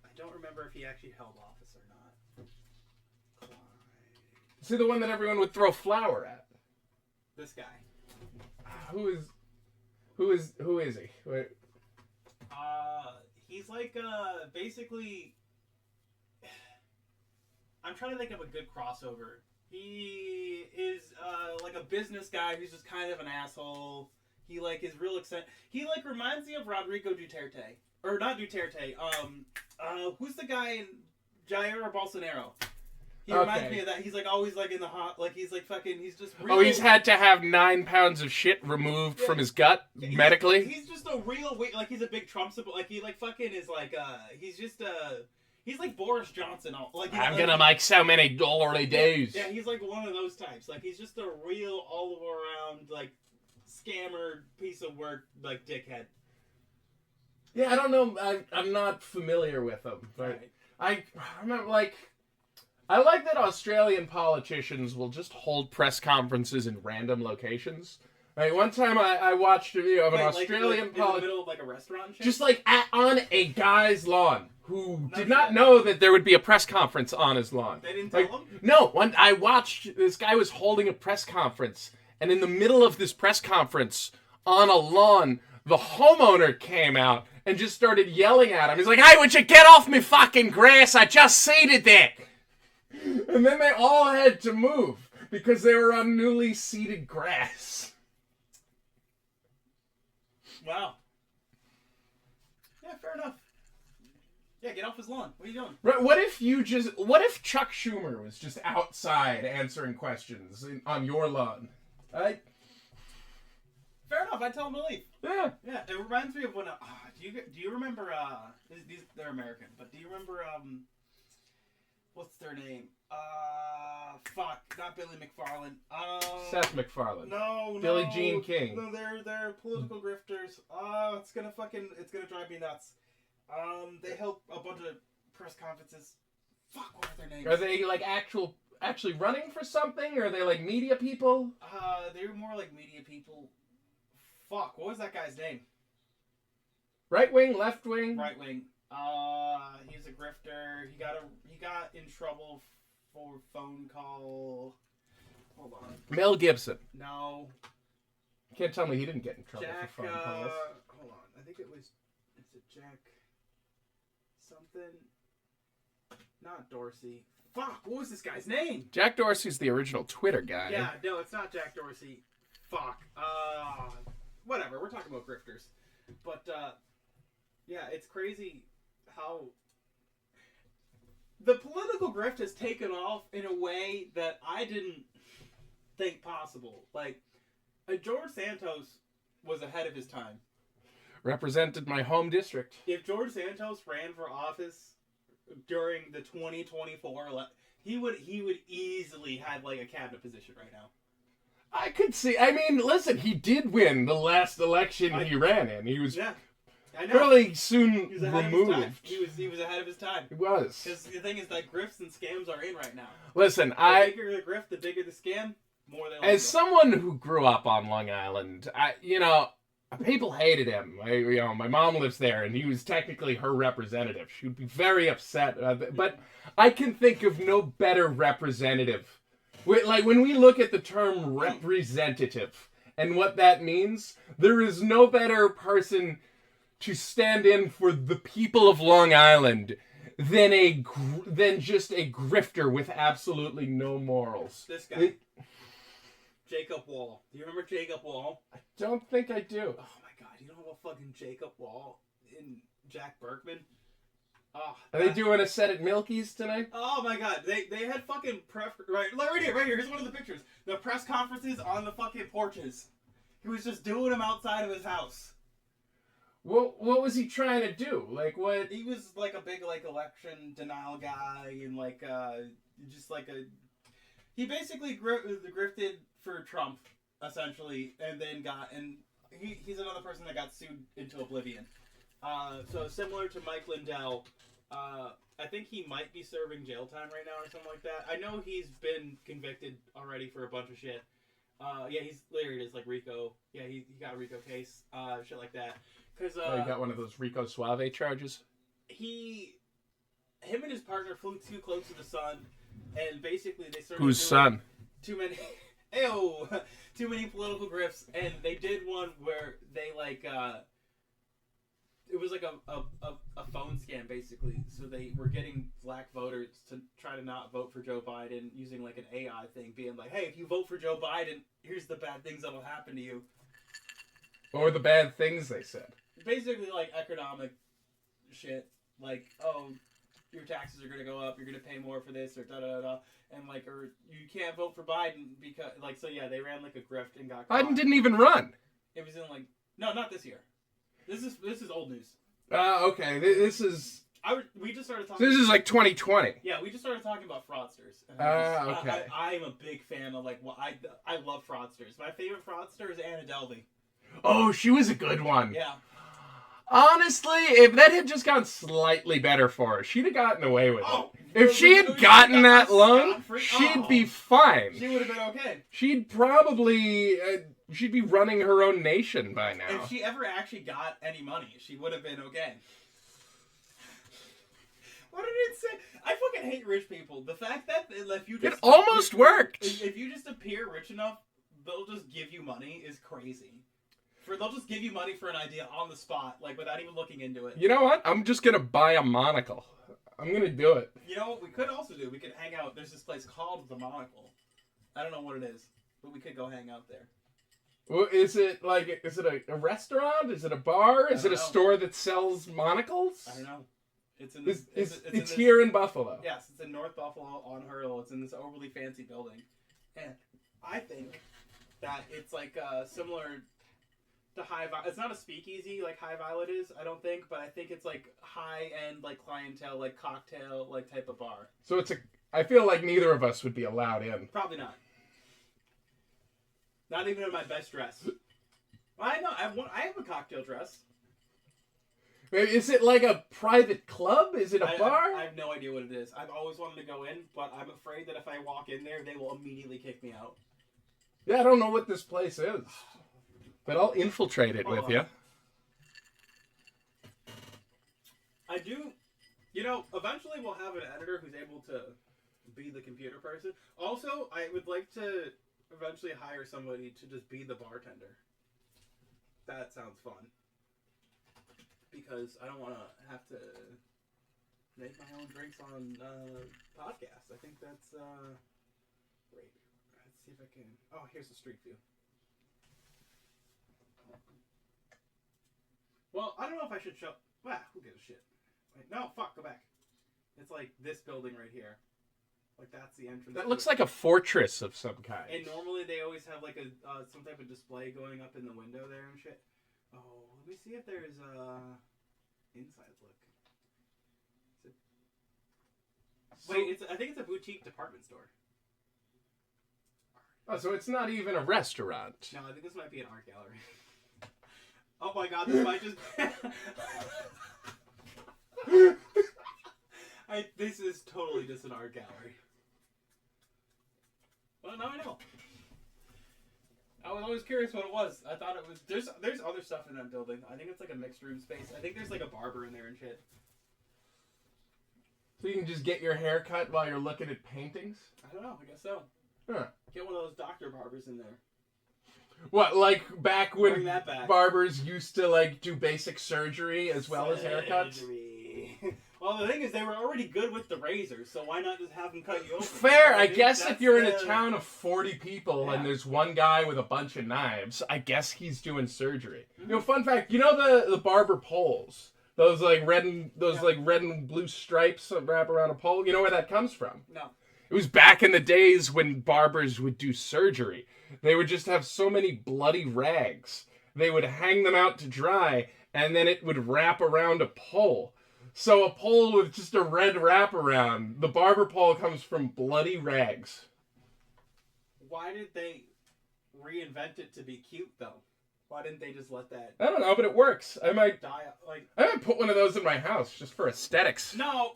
I don't remember if he actually held office or not. Is he the one that everyone would throw flour at? This guy. Who is he? Wait. He's like basically. I'm trying to think of a good crossover. He is like a business guy who's just kind of an asshole. He like is real excited. He like reminds me of Rodrigo Duterte, or not Duterte. Who's the guy in Jair Bolsonaro? He reminds me of that. He's like always like in the hot, like he's like fucking. He's just. Real... Oh, he's had to have 9 pounds of shit removed from his gut medically. He's just a real like he's a big Trump support. Like he like fucking is like he's just He's like Boris Johnson. I'm gonna make so many glory days. Yeah, he's like one of those types. Like, he's just a real all-around, like, scammer, piece of work, like, dickhead. Yeah, I don't know. I'm not familiar with him. But I remember, like, I like that Australian politicians will just hold press conferences in random locations. Right, one time I watched a video of an Australian in the middle of, like, a restaurant and shit? just like on a guy's lawn who did not know that there would be a press conference on his lawn. They didn't tell him? No, I watched this guy was holding a press conference, and in the middle of this press conference on a lawn, the homeowner came out and just started yelling at him. He's like, "Hey, would you get off me fucking grass? I just seeded that." And then they all had to move because they were on newly seeded grass. Wow. Yeah, fair enough. Yeah, get off his lawn. What are you doing? Right, what if Chuck Schumer was just outside answering questions on your lawn? Right? Fair enough. I tell him to leave. Yeah. Yeah, it reminds me of when. Do you remember? They're American, but do you remember? What's their name? Not Billy McFarland. Seth MacFarlane. No. Billie Jean King. No, they're political grifters. It's gonna drive me nuts. They held a bunch of press conferences. Fuck, what are their names? Are they like actually running for something, or are they like media people? They're more like media people. Fuck, what was that guy's name? Right wing, left wing. Right wing. He's a grifter. He got in trouble for phone call. Hold on. Mel Gibson. No. You can't tell me he didn't get in trouble Jack. for phone calls. Hold on. I think it was. Is it Jack? Something. Not Dorsey. Fuck. What was this guy's name? Jack Dorsey's the original Twitter guy. Yeah. No, it's not Jack Dorsey. Fuck. Whatever. We're talking about grifters, but yeah, it's crazy how the political grift has taken off in a way that I didn't think possible. Like, George Santos was ahead of his time. Represented my home district. If George Santos ran for office during the 2024 election, he would easily have like a cabinet position right now. I could see. I mean, listen, he did win the last election he ran in. He was fairly soon removed. He was ahead of his time. He was. Because the thing is that grifts and scams are in right now. Listen, The bigger the grift, the bigger the scam, more they as someone who grew up on Long Island, people hated him. My mom lives there, and he was technically her representative. She would be very upset. But I can think of no better representative. Like, when we look at the term representative and what that means, there is no better person to stand in for the people of Long Island than just a grifter with absolutely no morals. This guy. Jacob Wall. Do you remember Jacob Wall? I don't think I do. Oh my god, you don't know about fucking Jacob Wall and Jack Berkman? Oh, Are they doing a set at Milky's tonight? Oh my god, they had fucking right here. Here's one of the pictures. The press conferences on the fucking porches. He was just doing them outside of his house. What was he trying to do? Like, what? He was like a big like election denial guy and like just like a. He basically grifted for Trump essentially, and then he's another person that got sued into oblivion. So similar to Mike Lindell, I think he might be serving jail time right now or something like that. I know he's been convicted already for a bunch of shit. Yeah, there it is, like Rico. Yeah, he got a Rico case, shit like that. Cause he got one of those Rico Suave charges. Him and his partner flew too close to the sun, and basically they started. Whose son? Too many political grifts, and they did one where they like. It was like a phone scam, basically. So they were getting black voters to try to not vote for Joe Biden using like an AI thing, being like, hey, if you vote for Joe Biden, here's the bad things that'll happen to you. What were the bad things they said? Basically, like economic shit. Like, oh, your taxes are going to go up, you're going to pay more for this, or da-da-da-da. And like, or you can't vote for Biden because, like, so yeah, they ran like a grift and got caught. Biden didn't even run. It was in like, no, not this year. This is old news. Okay. This is We just started So talking. this is like 2020. Yeah, we just started talking about fraudsters. Okay. I'm a big fan of I love fraudsters. My favorite fraudster is Anna Delvey. Oh, she was a good one. Yeah. Honestly, if that had just gone slightly better for her, she'd have gotten away with it. If well, she had she gotten got that loan, scot-free. she'd Oh. be fine. She would have been okay. She'd probably she'd be running her own nation by now. If she ever actually got any money, she would have been okay. What did it say? I fucking hate rich people. The fact that if you just... It almost worked. If you just appear rich enough, they'll just give you money is crazy. They'll just give you money for an idea on the spot, like without even looking into it. You know what? I'm just gonna buy a monocle. I'm gonna do it. You know what we could also do? We could hang out. There's this place called The Monocle. I don't know what it is, but we could go hang out there. Well, is it a restaurant? Is it a bar? Is it a know. store that sells monocles? I don't know. It's in It's, this, it's here in Buffalo. Yes, it's in North Buffalo on Hurdle. It's in this overly fancy building, and I think that it's like similar to High Violet. It's not a speakeasy like High Violet is, I don't think, but I think it's like high end like clientele, like cocktail like type of bar. So I feel like neither of us would be allowed in. Probably not. Not even in my best dress. Well, I know I have a cocktail dress. Is it like a private club? Is it a bar? I have no idea what it is. I've always wanted to go in, but I'm afraid that if I walk in there, they will immediately kick me out. Yeah, I don't know what this place is. But I'll infiltrate it with you. I do... eventually we'll have an editor who's able to be the computer person. Also, I would like to eventually hire somebody to just be the bartender. That sounds fun. Because I don't want to have to make my own drinks on podcasts. I think that's great. Let's see if I can... Oh, here's the street view. Well, I don't know if I should show... who gives a shit? Wait, no, fuck, go back. It's like this building right here. Like, that's the entrance. That looks like a fortress of some kind. And normally they always have like a some type of display going up in the window there and shit. Oh, let me see if there's inside look. I think it's a boutique department store. Oh, so it's not even a restaurant. No, I think this might be an art gallery. Oh my god, this might just... This is totally just an art gallery. Well, now I know. I was always curious what it was. I thought it was... There's other stuff in that building. I think it's like a mixed room space. I think there's like a barber in there and shit. So you can just get your hair cut while you're looking at paintings? I don't know. I guess so. Huh. Get one of those doctor barbers in there. What, like back when Bring that back. barbers used to like do basic surgery as well as haircuts? Well, the thing is, they were already good with the razors, so why not just have them cut you open? Fair, I guess that's if you're in a town of 40 people Yeah. and there's one guy with a bunch of knives, I guess he's doing surgery. You know, fun fact, you know the barber poles? Those like red and blue stripes that wrap around a pole? You know where that comes from? No. It was back in the days when barbers would do surgery. They would just have so many bloody rags. They would hang them out to dry, and then it would wrap around a pole. So a pole with just a red wraparound. The barber pole comes from bloody rags. Why did they reinvent it to be cute, though? Why didn't they just let that I don't know, but it works. I might die? Like, put one of those in my house just for aesthetics. no,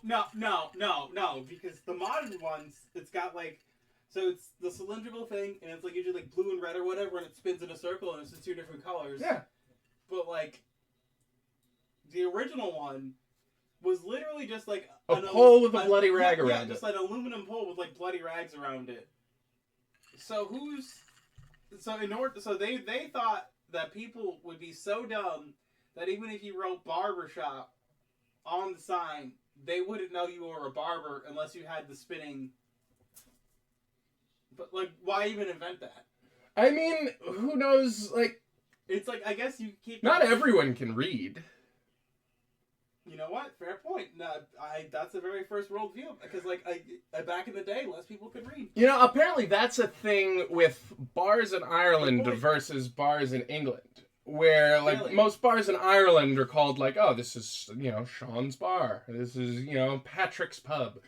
because the modern ones, it's got like, so it's the cylindrical thing, and it's like usually like blue and red or whatever, and it spins in a circle, and it's just two different colors. Yeah. But like, the original one was literally just like A pole with a bloody rag around yeah, it. just like an aluminum pole with like bloody rags around it. So they thought that people would be so dumb that even if you wrote barbershop on the sign, they wouldn't know you were a barber unless you had the spinning. But like, why even invent that? I mean, who knows, like... It's like, I guess you keep... Not everyone can read. You know what? Fair point. No, that's the very first world view. Because, like, back in the day, less people could read. You know, apparently that's a thing with bars in Ireland Good point. versus bars in England. where like Really? most bars in Ireland are called like, oh, this is, Sean's bar. This is, Patrick's pub.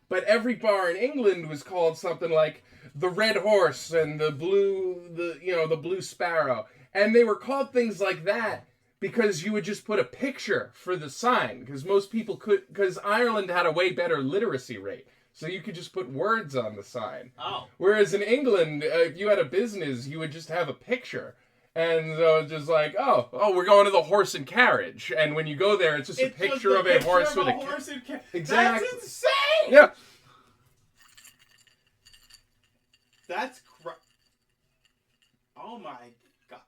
But every bar in England was called something like the Red Horse and the Blue Sparrow. And they were called things like that because you would just put a picture for the sign, because Ireland had a way better literacy rate. So you could just put words on the sign. Oh. Whereas in England, if you had a business, you would just have a picture. And so it's just like, oh, we're going to the Horse and Carriage. And when you go there, it's just a picture of a horse with a horse and carriage. Exactly. That's insane! Yeah. That's oh my god.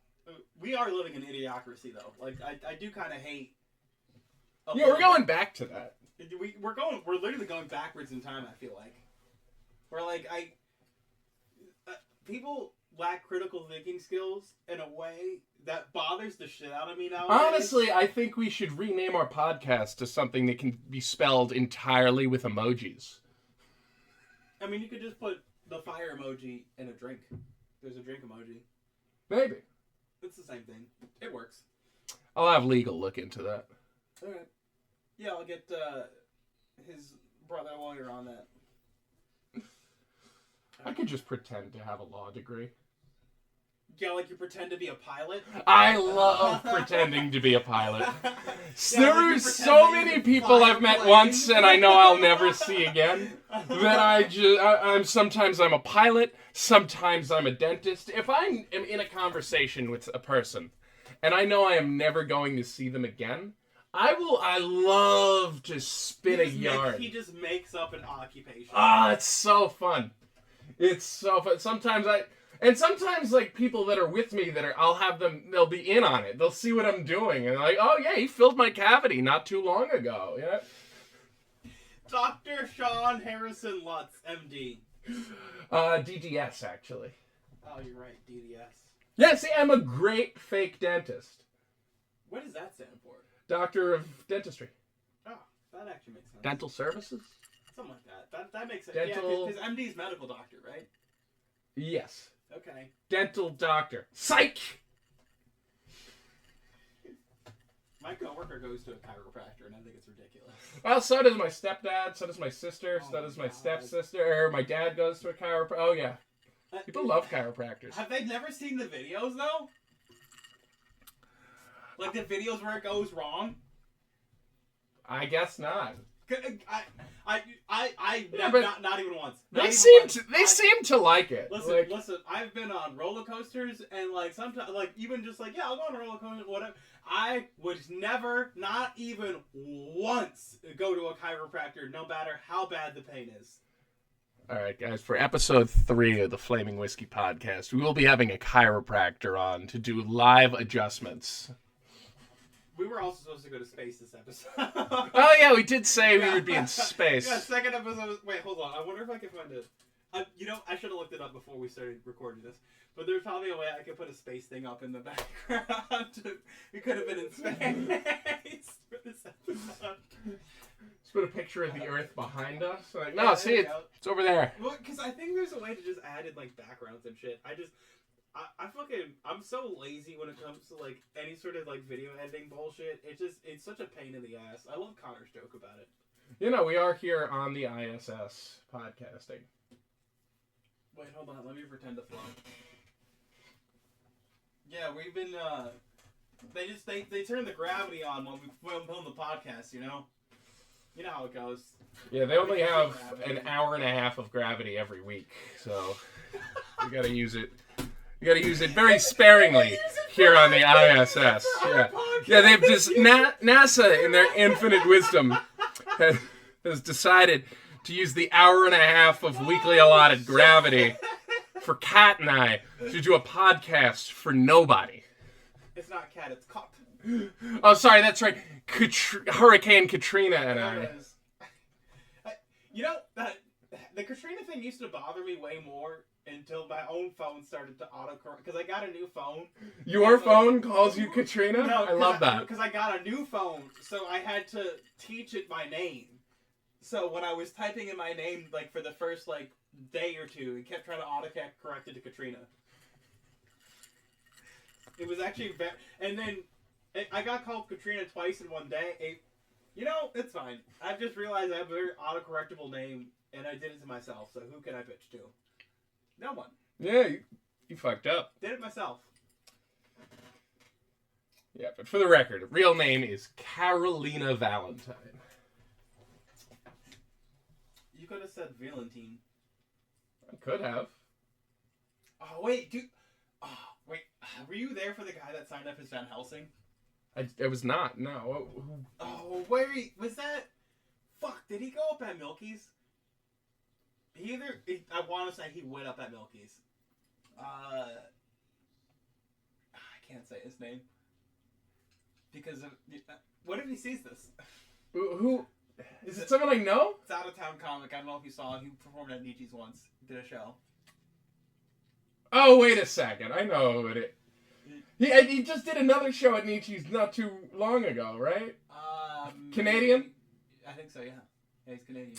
We are living in idiocracy, though. Like, I do kind of hate... Yeah, we're going back to that. We're literally going backwards in time, I feel like. We're like, people lack critical thinking skills in a way that bothers the shit out of me nowadays. Honestly, I think we should rename our podcast to something that can be spelled entirely with emojis. I mean, you could just put the fire emoji in a drink. There's a drink emoji. Maybe. It's the same thing. It works. I'll have legal look into that. Alright. Yeah, I'll get his brother lawyer on that. I could just pretend to have a law degree. Yeah, like you pretend to be a pilot? I love pretending to be a pilot. Yeah, There like are you so pretend many you people fly a I've met plane. once and I know I'll never see again that sometimes I'm a pilot, sometimes I'm a dentist. If I am in a conversation with a person and I know I am never going to see them again, I love to spin a yarn. He just makes up an occupation. It's so fun. It's so fun. Sometimes like people that are with me I'll have them, they'll be in on it. They'll see what I'm doing and they're like, oh yeah, he filled my cavity not too long ago. Yeah. Dr. Sean Harrison Lutz, MD. DDS actually. Oh, you're right, DDS. Yeah, see, I'm a great fake dentist. What does that stand for? Doctor of Dentistry. Oh, that actually makes sense. Dental services? Something like that. That makes sense. Dental... Yeah, because MD's medical doctor, right? Yes. Okay. Dental doctor. Psych! My coworker goes to a chiropractor, and I think it's ridiculous. Well, so does my stepdad, so does my sister, Oh so does my God. stepsister. My dad goes to a chiropractor. Oh, yeah. People love chiropractors. Have they never seen the videos, though? Like the videos where it goes wrong? I guess not. Yeah, but not even once. They seem to like it. Listen. I've been on roller coasters and like sometimes, like even just like I'll go on a roller coaster, whatever. I would never, not even once, go to a chiropractor, no matter how bad the pain is. All right, guys. For episode 3 of the Flaming Whiskey Podcast, we will be having a chiropractor on to do live adjustments. We were also supposed to go to space this episode. Oh yeah, we did say we would be in space. Yeah, second episode. Wait, hold on. I wonder if I can find it. I should have looked it up before we started recording this. But there's probably a way I could put a space thing up in the background. We could have been in space for this episode. Let's put a picture of the Earth behind us. Like, Yeah, no, see there it. you go. It's over there. Well, because I think there's a way to just add in like backgrounds and shit. I'm so lazy when it comes to like any sort of like video editing bullshit. It's such a pain in the ass. I love Connor's joke about it. We are here on the ISS podcasting. Wait, hold on. Let me pretend to float. Yeah, we've been. They turn the gravity on when we film the podcast. You know how it goes. Yeah, they only have an hour and a half of gravity every week, so you gotta use it. You gotta use it very sparingly here on the ISS. Yeah, they've just NASA, in their infinite wisdom, has decided to use the hour and a half of weekly allotted gravity for Kat and I to do a podcast for nobody. It's not Kat, it's Cop. Oh, sorry, that's right. Hurricane Katrina and I. You know, the Katrina thing used to bother me way more until my own phone started to autocorrect. Because I got a new phone. Your phone calls you Katrina? No, I love that. Because I got a new phone, so I had to teach it my name. So when I was typing in my name, like, for the first, like, day or two, it kept trying to autocorrect it to Katrina. It was actually and then I got called Katrina twice in one day. It's fine. I've just realized I have a very autocorrectable name, and I did it to myself. So who can I bitch to? No one. Yeah, you fucked up. Did it myself. Yeah, but for the record, real name is Carolina Valentine. You could have said Valentine. I could have. Oh wait, dude. Oh wait, were you there for the guy that signed up as Van Helsing? I was not. No. Oh, where was that? Fuck, did he go up at Milky's? I want to say he went up at Milky's. I can't say his name. Because of... What if he sees this? Who? Is it someone I know? It's Out of Town Comic. I don't know if you saw it. He performed at Nietzsche's once. Did a show. Oh, wait a second. I know it. He just did another show at Nietzsche's not too long ago, right? Canadian? I think so, yeah. Yeah, he's Canadian.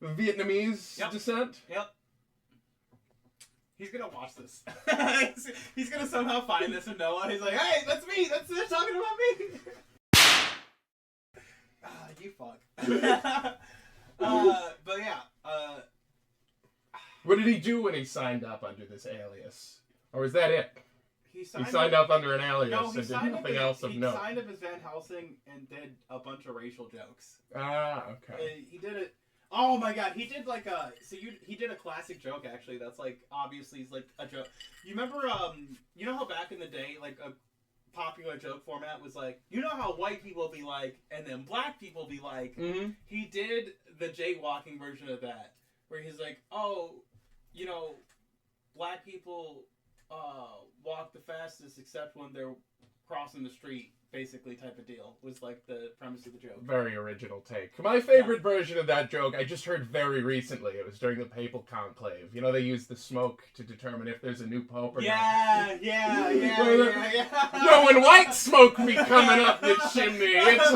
Vietnamese descent? Yep. He's gonna watch this. He's gonna somehow find this and know it. He's like, hey, that's me! They're talking about me! You fuck. But yeah, what did he do when he signed up under this alias? Or was that it? He signed up under an alias and did He nothing else of note. signed up as Van Helsing and did a bunch of racial jokes. Ah, okay. He did it. Oh my god, he did like he did a classic joke actually. That's like obviously is like a joke. You remember you know how back in the day like a popular joke format was like, you know how white people be like and then black people be like. Mm-hmm. He did the jaywalking version of that where he's like, oh, you know, black people walk the fastest except when they're crossing the street, basically, type of deal was like the premise of the joke. Very original take. My favorite version of that joke I just heard very recently. It was during the papal conclave. You know, they use the smoke to determine if there's a new pope or not. Yeah. No, when white smoke be coming up the chimney, it's...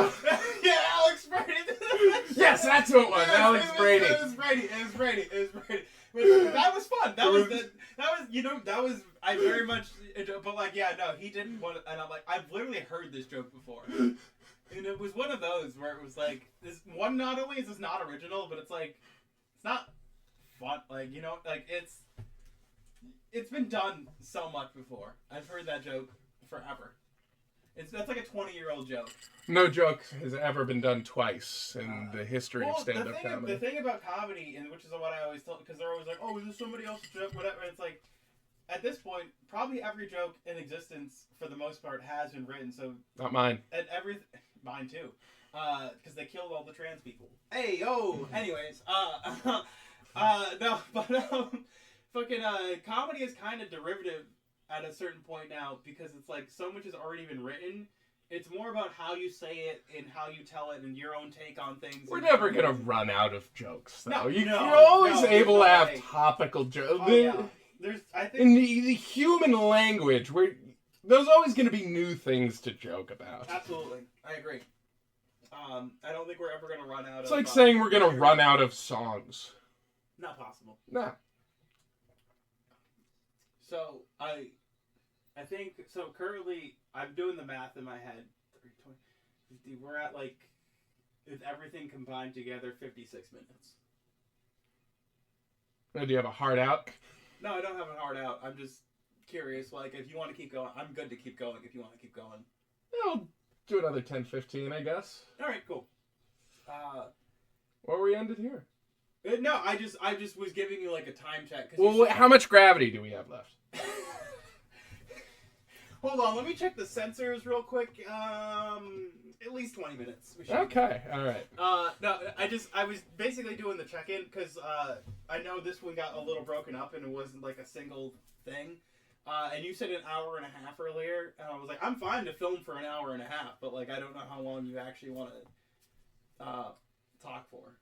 Yeah, Alex Brady. Yes, that's who it was. Alex Brady. It was Brady. That was fun. I very much, but like, yeah, no, he didn't want to, and I'm like, I've literally heard this joke before. And it was one of those where it was like, this one, not only is this not original, but it's like, it's not fun, like, you know, like, it's been done so much before. I've heard that joke forever. That's like a 20-year-old joke. No joke has ever been done twice in the history of stand-up comedy. The thing about comedy, and which is what I always tell, because they're always like, oh, is this somebody else's joke, whatever, and it's like, at this point, probably every joke in existence, for the most part, has been written, so... Not mine. And mine too. Because they killed all the trans people. Hey, oh! Anyways, no, but, fucking, comedy is kind of derivative at a certain point now, because it's like, so much has already been written. It's more about how you say it and how you tell it and your own take on things. We're never gonna run out of jokes, though. No, you're always able to have topical jokes. Oh, yeah. In the human language, there's always going to be new things to joke about. Absolutely. I agree. I don't think we're ever going to run out of... It's like saying we're going to run out of songs. Not possible. No. So, I think... So, currently, I'm doing the math in my head. 50, we're at, like, with everything combined together, 56 minutes. Do you have a heart out? No, I don't have a heart out. I'm just curious. Like, if you want to keep going, I'm good to keep going if you want to keep going. I'll do another 10, 15, I guess. All right, cool. Where we ended here? No, I just was giving you, like, a time check. Well, how much gravity do we have left? Hold on, let me check the sensors real quick. At least 20 minutes. Okay, all right. No, I was basically doing the check-in because I know this one got a little broken up and it wasn't like a single thing. And you said an hour and a half earlier, and I was like, I'm fine to film for an hour and a half, but like I don't know how long you actually want to talk for.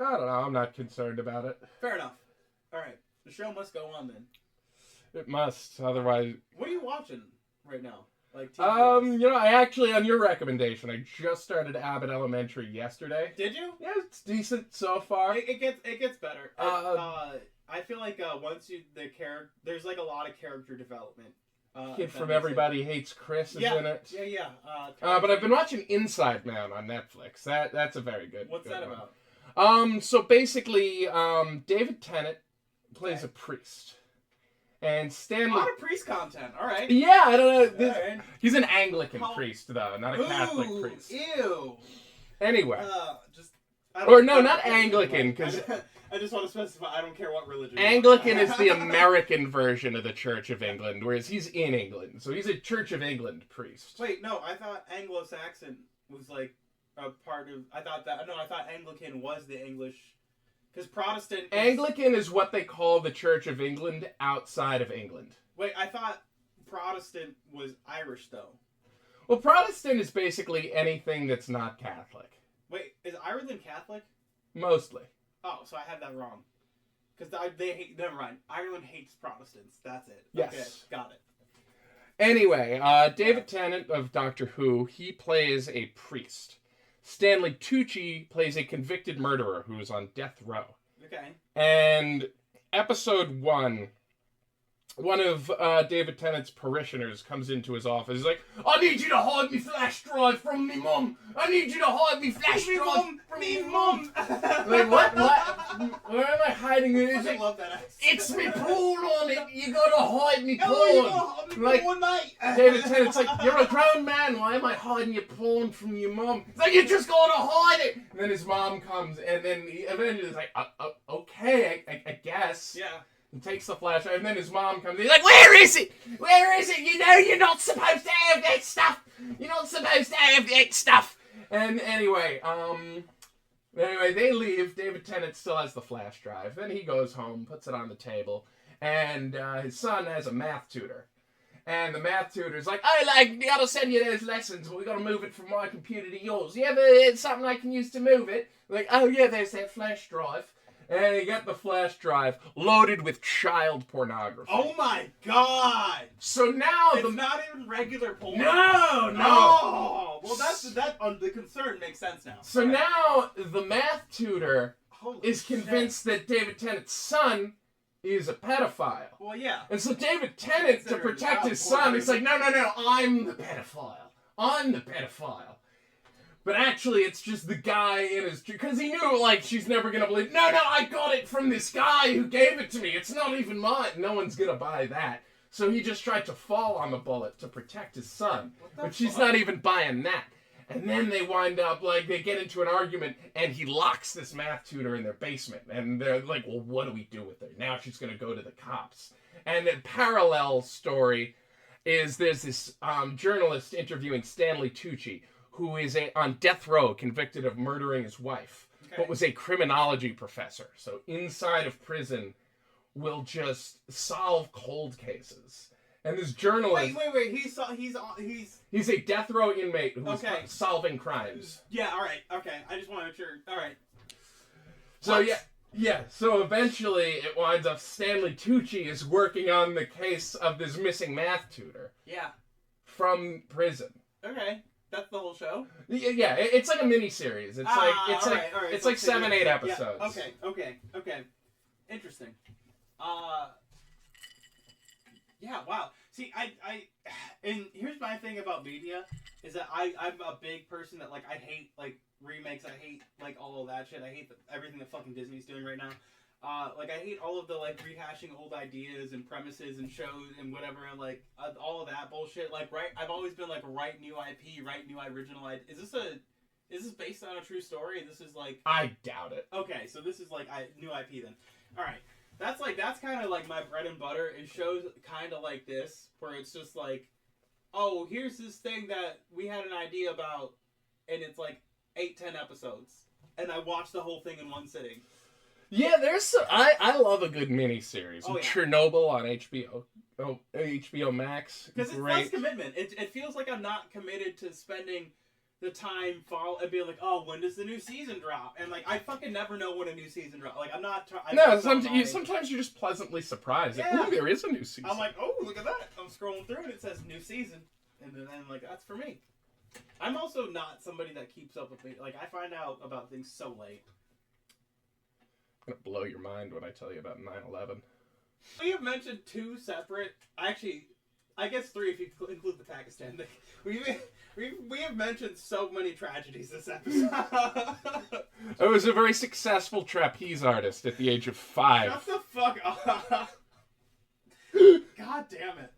I don't know. I'm not concerned about it. Fair enough. All right, the show must go on then. It must, otherwise. What are you watching right now? Like TV I actually, on your recommendation, I just started Abbott Elementary yesterday. Did you? Yeah, it's decent so far. It gets better. I feel like once there's like a lot of character development Kid from Everybody Hates Chris is in it. Yeah. But I've been watching Inside Man on Netflix. That's a very good. What's good that one. about? So basically, David Tennant plays a priest, and A Stanley. lot of priest content. All right. Yeah, I don't know. Alright. He's an Anglican priest, though, not a Catholic Ooh, priest. Ew. Anyway. Or not Anglican, because I just want to specify. I don't care what religion. Anglican is the American version of the Church of England, whereas he's in England, so he's a Church of England priest. Wait, no, I thought Anglo-Saxon was like a part of. I thought Anglican was the English, because Protestant. Anglican is what they call the Church of England outside of England. Wait, I thought Protestant was Irish though. Well, Protestant is basically anything that's not Catholic. Wait, is Ireland Catholic? Mostly. Oh, so I had that wrong. Because they hate. Never mind. Ireland hates Protestants. That's it. Yes. Okay, got it. Anyway, David Tennant of Doctor Who, he plays a priest. Stanley Tucci plays a convicted murderer who is on death row. Okay. And episode 1, one of David Tennant's parishioners comes into his office. He's like, I need you to hide me flash drive from me mum. I need you to hide me flash drive from me mum. Like, what? Where am I hiding it? I love that accent. It's me porn on it. You gotta hide me porn. Oh, you gotta hide me Like, porn, mate. David Tennant's like, you're a grown man. Why am I hiding your porn from your mum? It's like, you just gotta hide it. And then his mom comes, and then he eventually is like, okay, I guess. Yeah. He takes the flash drive, and then his mom comes in. He's like, where is it? Where is it? You know you're not supposed to have that stuff. You're not supposed to have that stuff. And anyway, they leave. David Tennant still has the flash drive. Then he goes home, puts it on the table, and his son has a math tutor. And the math tutor's like, I gotta send you those lessons, but we gotta move it from my computer to yours. You ever something I can use to move it? Like, oh yeah, there's that flash drive. And he got the flash drive loaded with child pornography. Oh my god! So now it's not even regular porn. No. Oh, well, the concern makes sense now. So now the math tutor is convinced that David Tennant's son is a pedophile. Well, yeah. And so David Tennant, to protect his son, he's like, no, I'm the pedophile. I'm the pedophile. But actually, it's just the guy in his... Because he knew, like, she's never going to believe... No, I got it from this guy who gave it to me. It's not even mine. No one's going to buy that. So he just tried to fall on the bullet to protect his son. But she's not even buying that. And then they wind up, like, they get into an argument, and he locks this math tutor in their basement. And they're like, well, what do we do with her? Now she's going to go to the cops. And a parallel story is there's this journalist interviewing Stanley Tucci, who is on death row, convicted of murdering his wife, but was a criminology professor. So inside of prison, will just solve cold cases. And this journalist... Wait. He's a death row inmate who's solving crimes. Yeah, all right. Okay, I just want to make sure. All right. So yeah. So eventually, it winds up Stanley Tucci is working on the case of this missing math tutor. Yeah. From prison. Okay. That's the whole show? Yeah, it's like a mini series. It's like 7-8 episodes. Yeah. Okay. Interesting. Yeah, wow. See, and here's my thing about media, is that I'm a big person that, like, I hate, like, remakes, I hate, like, all of that shit, I hate everything that fucking Disney's doing right now. Like, I hate all of the, like, rehashing old ideas and premises and shows and whatever, and, like, all of that bullshit. Like, I've always been, like, write new IP, write new original IP. Is this based on a true story? This is, like... I doubt it. Okay, so this is, like, new IP then. Alright. That's kind of, like, my bread and butter, is shows kind of like this, where it's just, like, oh, here's this thing that we had an idea about, and it's, like, 8-10 episodes. And I watched the whole thing in one sitting. Yeah, I love a good miniseries. Oh, yeah. Chernobyl on HBO. Oh, HBO Max. Because it's less commitment. It feels like I'm not committed to spending the time and being like, oh, when does the new season drop? And, like, I fucking never know when a new season drops. Like, I'm not... sometimes you're just pleasantly surprised. Yeah. Like, ooh, there is a new season. I'm like, oh, look at that. I'm scrolling through and it says new season. And then I'm like, that's for me. I'm also not somebody that keeps up with me. Like, I find out about things so late. I'm gonna blow your mind when I tell you about 9/11. We have mentioned two separate... Actually, I guess 3 if you include the Pakistan thing. We have mentioned so many tragedies this episode. I was a very successful trapeze artist at the age of 5. Shut the fuck up. God damn it.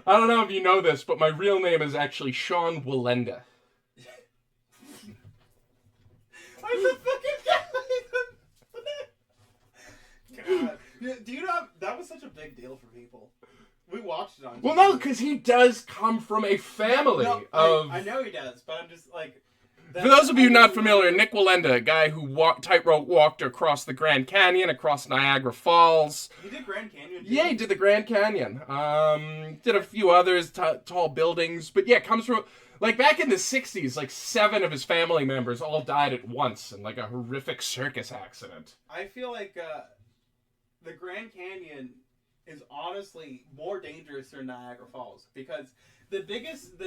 I don't know if you know this, but my real name is actually Sean Walenda. I'm the fucking guy. God. Do you know that was such a big deal for people? We watched it on. Well, no, because he does come from a family of. I know he does, but I'm just like. For those of you not familiar, Nick Walenda, a guy who tightrope walked across the Grand Canyon, across Niagara Falls. He did Grand Canyon. Yeah, he did the Grand Canyon. Did a few others, tall buildings, but yeah, comes from. Like, back in the 60s, like, 7 of his family members all died at once in, like, a horrific circus accident. I feel like the Grand Canyon is honestly more dangerous than Niagara Falls. Because the biggest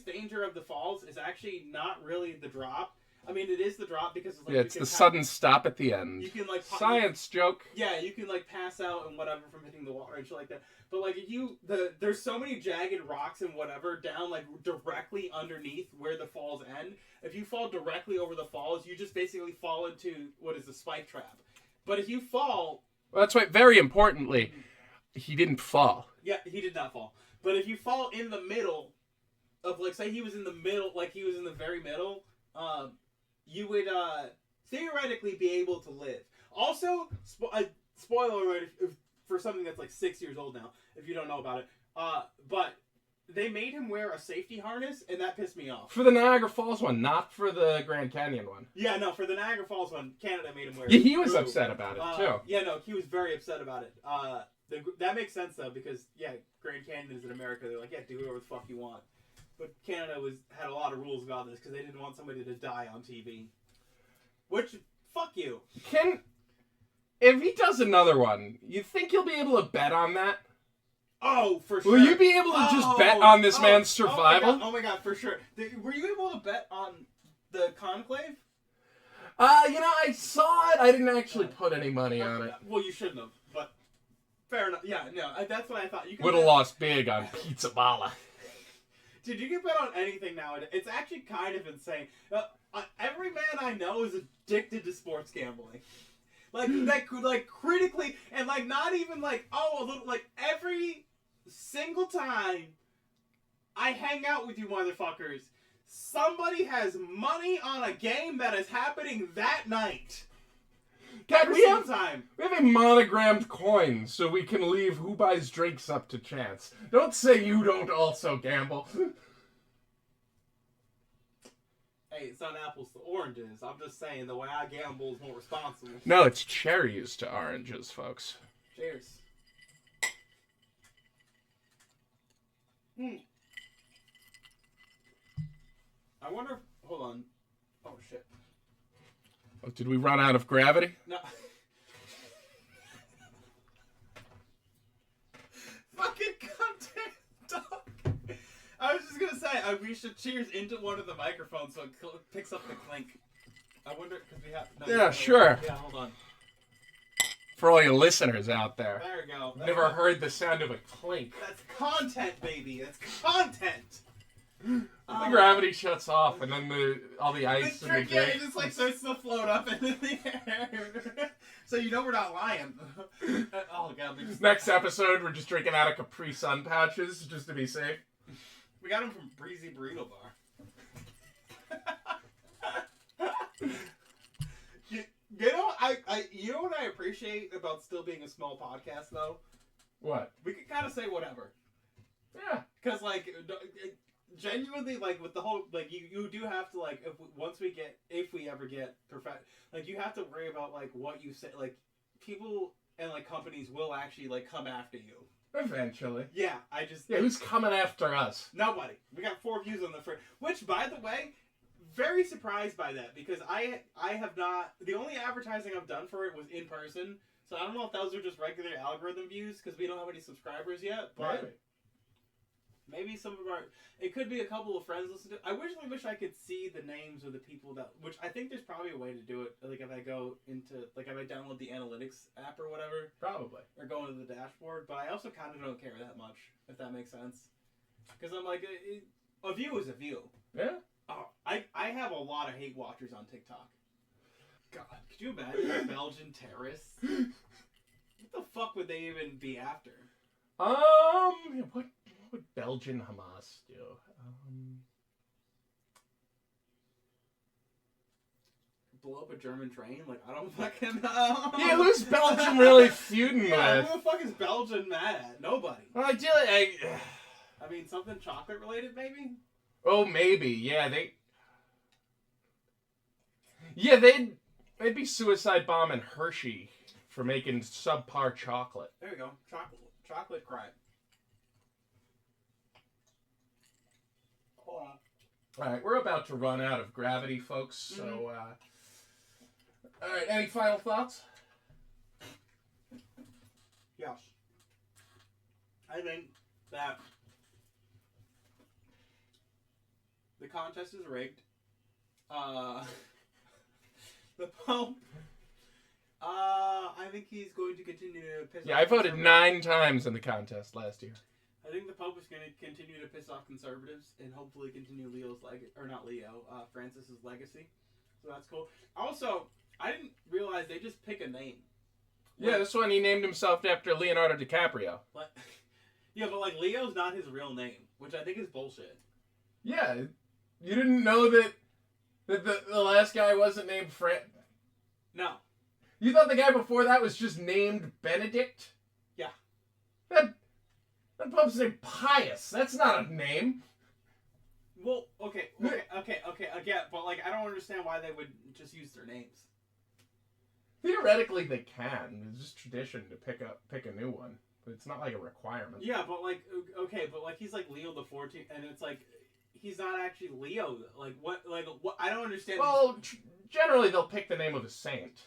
danger of the falls is actually not really the drop. I mean, it is the drop because it's like... Yeah, it's the sudden stop at the end. You can, like... Science joke. Yeah, you can, like, pass out and whatever from hitting the water and shit like that. But, like, there's so many jagged rocks and whatever down, like, directly underneath where the falls end. If you fall directly over the falls, you just basically fall into, what is the spike trap. But if you fall... Well, that's right. Very importantly, he didn't fall. Yeah, he did not fall. But if you fall in the middle of, like, say he was in the middle, like, he was in the very middle, you would, theoretically be able to live. Also, spoiler alert for something that's like 6 years old now, if you don't know about it. But they made him wear a safety harness, and that pissed me off. For the Niagara Falls one, not for the Grand Canyon one. Yeah, no, for the Niagara Falls one, Canada made him wear Yeah, it. he was upset about it, too. Yeah, no, he was very upset about it. That makes sense, though, because, yeah, Grand Canyon is in America. They're like, yeah, do whatever the fuck you want. But Canada had a lot of rules about this, because they didn't want somebody to die on TV. Which, fuck you. If he does another one, you think you'll be able to bet on that? Oh, for sure. Will you be able to just bet on this man's survival? Oh my god, for sure. Were you able to bet on the Conclave? I saw it. I didn't actually put any money on it. Well, you shouldn't have, but fair enough. Yeah, no, that's what I thought. You would have lost big on Pizza Bala. Dude, you can bet on anything nowadays. It's actually kind of insane. Every man I know is addicted to sports gambling. Like critically, and like not even like, a little, like every single time I hang out with you motherfuckers, somebody has money on a game that is happening that night. God, we have a monogrammed coin so we can leave who buys drinks up to chance. Don't say you don't also gamble. Hey, it's not apples to oranges. I'm just saying the way I gamble is more responsible. No, it's cherries to oranges, folks. Cheers. I wonder if... Hold on. Oh, shit. Oh, did we run out of gravity? No. Fucking content, dog. I was just gonna say, we should cheers into one of the microphones so it picks up the clink. I wonder, because we have... No, yeah, sure. Yeah, hold on. For all your listeners out there. There you go. Never heard the sound of a clink. That's content, baby. That's content. The gravity shuts off, and then all the ice and the drink. Yeah, it just like starts to float up into the air. So you know we're not lying. Oh god. Next episode, we're just drinking out of Capri Sun pouches just to be safe. We got them from Breezy Burrito Bar. You know what I appreciate about still being a small podcast though? What? We can kind of say whatever. Yeah. Because like. Genuinely, like with the whole, like you do have to like if we ever get perfect, like you have to worry about like what you say, like people and like companies will actually like come after you eventually. Yeah, who's coming after us? Nobody. We got 4 views on the first, which by the way, very surprised by that because I have not, the only advertising I've done for it was in person, so I don't know if those are just regular algorithm views because we don't have any subscribers yet, but. Maybe. Maybe some of our... It could be a couple of friends listen to it. I wish I could see the names of the people that... Which I think there's probably a way to do it. Like, if I go into... Like, if I download the analytics app or whatever. Probably. Or go into the dashboard. But I also kind of don't care that much, if that makes sense. Because I'm like... A view is a view. Yeah. Oh, I have a lot of hate watchers on TikTok. God, could you imagine Belgian terrorists? What the fuck would they even be after? What would Belgian Hamas do? Blow up a German train? Like, I don't fucking know. Yeah, who's Belgium really feuding Yeah, with? who the fuck is Belgium mad at? Nobody. Well, I mean, something chocolate related, maybe? Oh, maybe. Yeah, they'd be suicide bombing Hershey for making subpar chocolate. There you go. Chocolate crime. Hold on. All right, we're about to run out of gravity, folks. So, all right, any final thoughts? Yes. I think that the contest is rigged. The Pope, I think he's going to continue to piss off... Yeah, I voted 9 times in the contest last year. I think the Pope is going to continue to piss off conservatives and hopefully continue Francis's legacy. So that's cool. Also, I didn't realize they just pick a name. Yeah, this one he named himself after Leonardo DiCaprio. But, yeah, but like Leo's not his real name, which I think is bullshit. Yeah, you didn't know that the last guy wasn't named No. You thought the guy before that was just named Benedict? Yeah. That Pope's named Pius. That's not a name. Well, okay, again, but like I don't understand why they would just use their names. Theoretically, they can. It's just tradition to pick a new one, but it's not like a requirement. Yeah, but like okay, but like he's like Leo the 14th, and it's like he's not actually Leo. Like what? I don't understand. Well, generally they'll pick the name of a saint.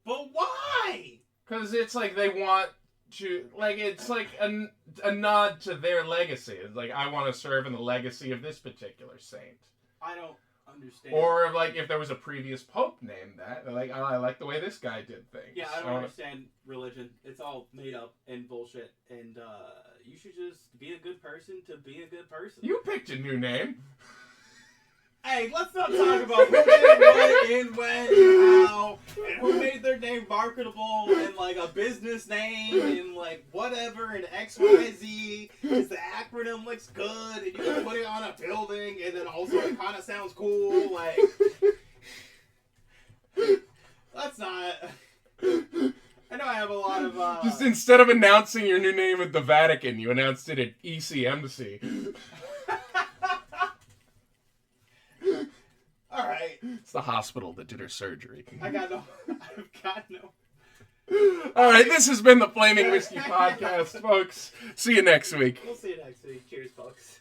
But why? Because it's like they want to, like, it's like a nod to their legacy. It's like, I want to serve in the legacy of this particular saint. I don't understand. Or, like, if there was a previous pope named that, they're like, oh, I like the way this guy did things. Yeah, I don't understand religion. It's all made up and bullshit. And you should just be a good person to be a good person. You picked a new name. Hey, let's not talk about who did what and when and how, and who made their name marketable, and like a business name, and like whatever, and XYZ, because the acronym looks good, and you can put it on a building, and then also it kind of sounds cool, like, let's not, I know I have a lot of, Just instead of announcing your new name at the Vatican, you announced it at ECMC. All right. It's the hospital that did her surgery. I've got no. All right, this has been the Flaming Whiskey Podcast, folks. See you next week. We'll see you next week. Cheers, folks.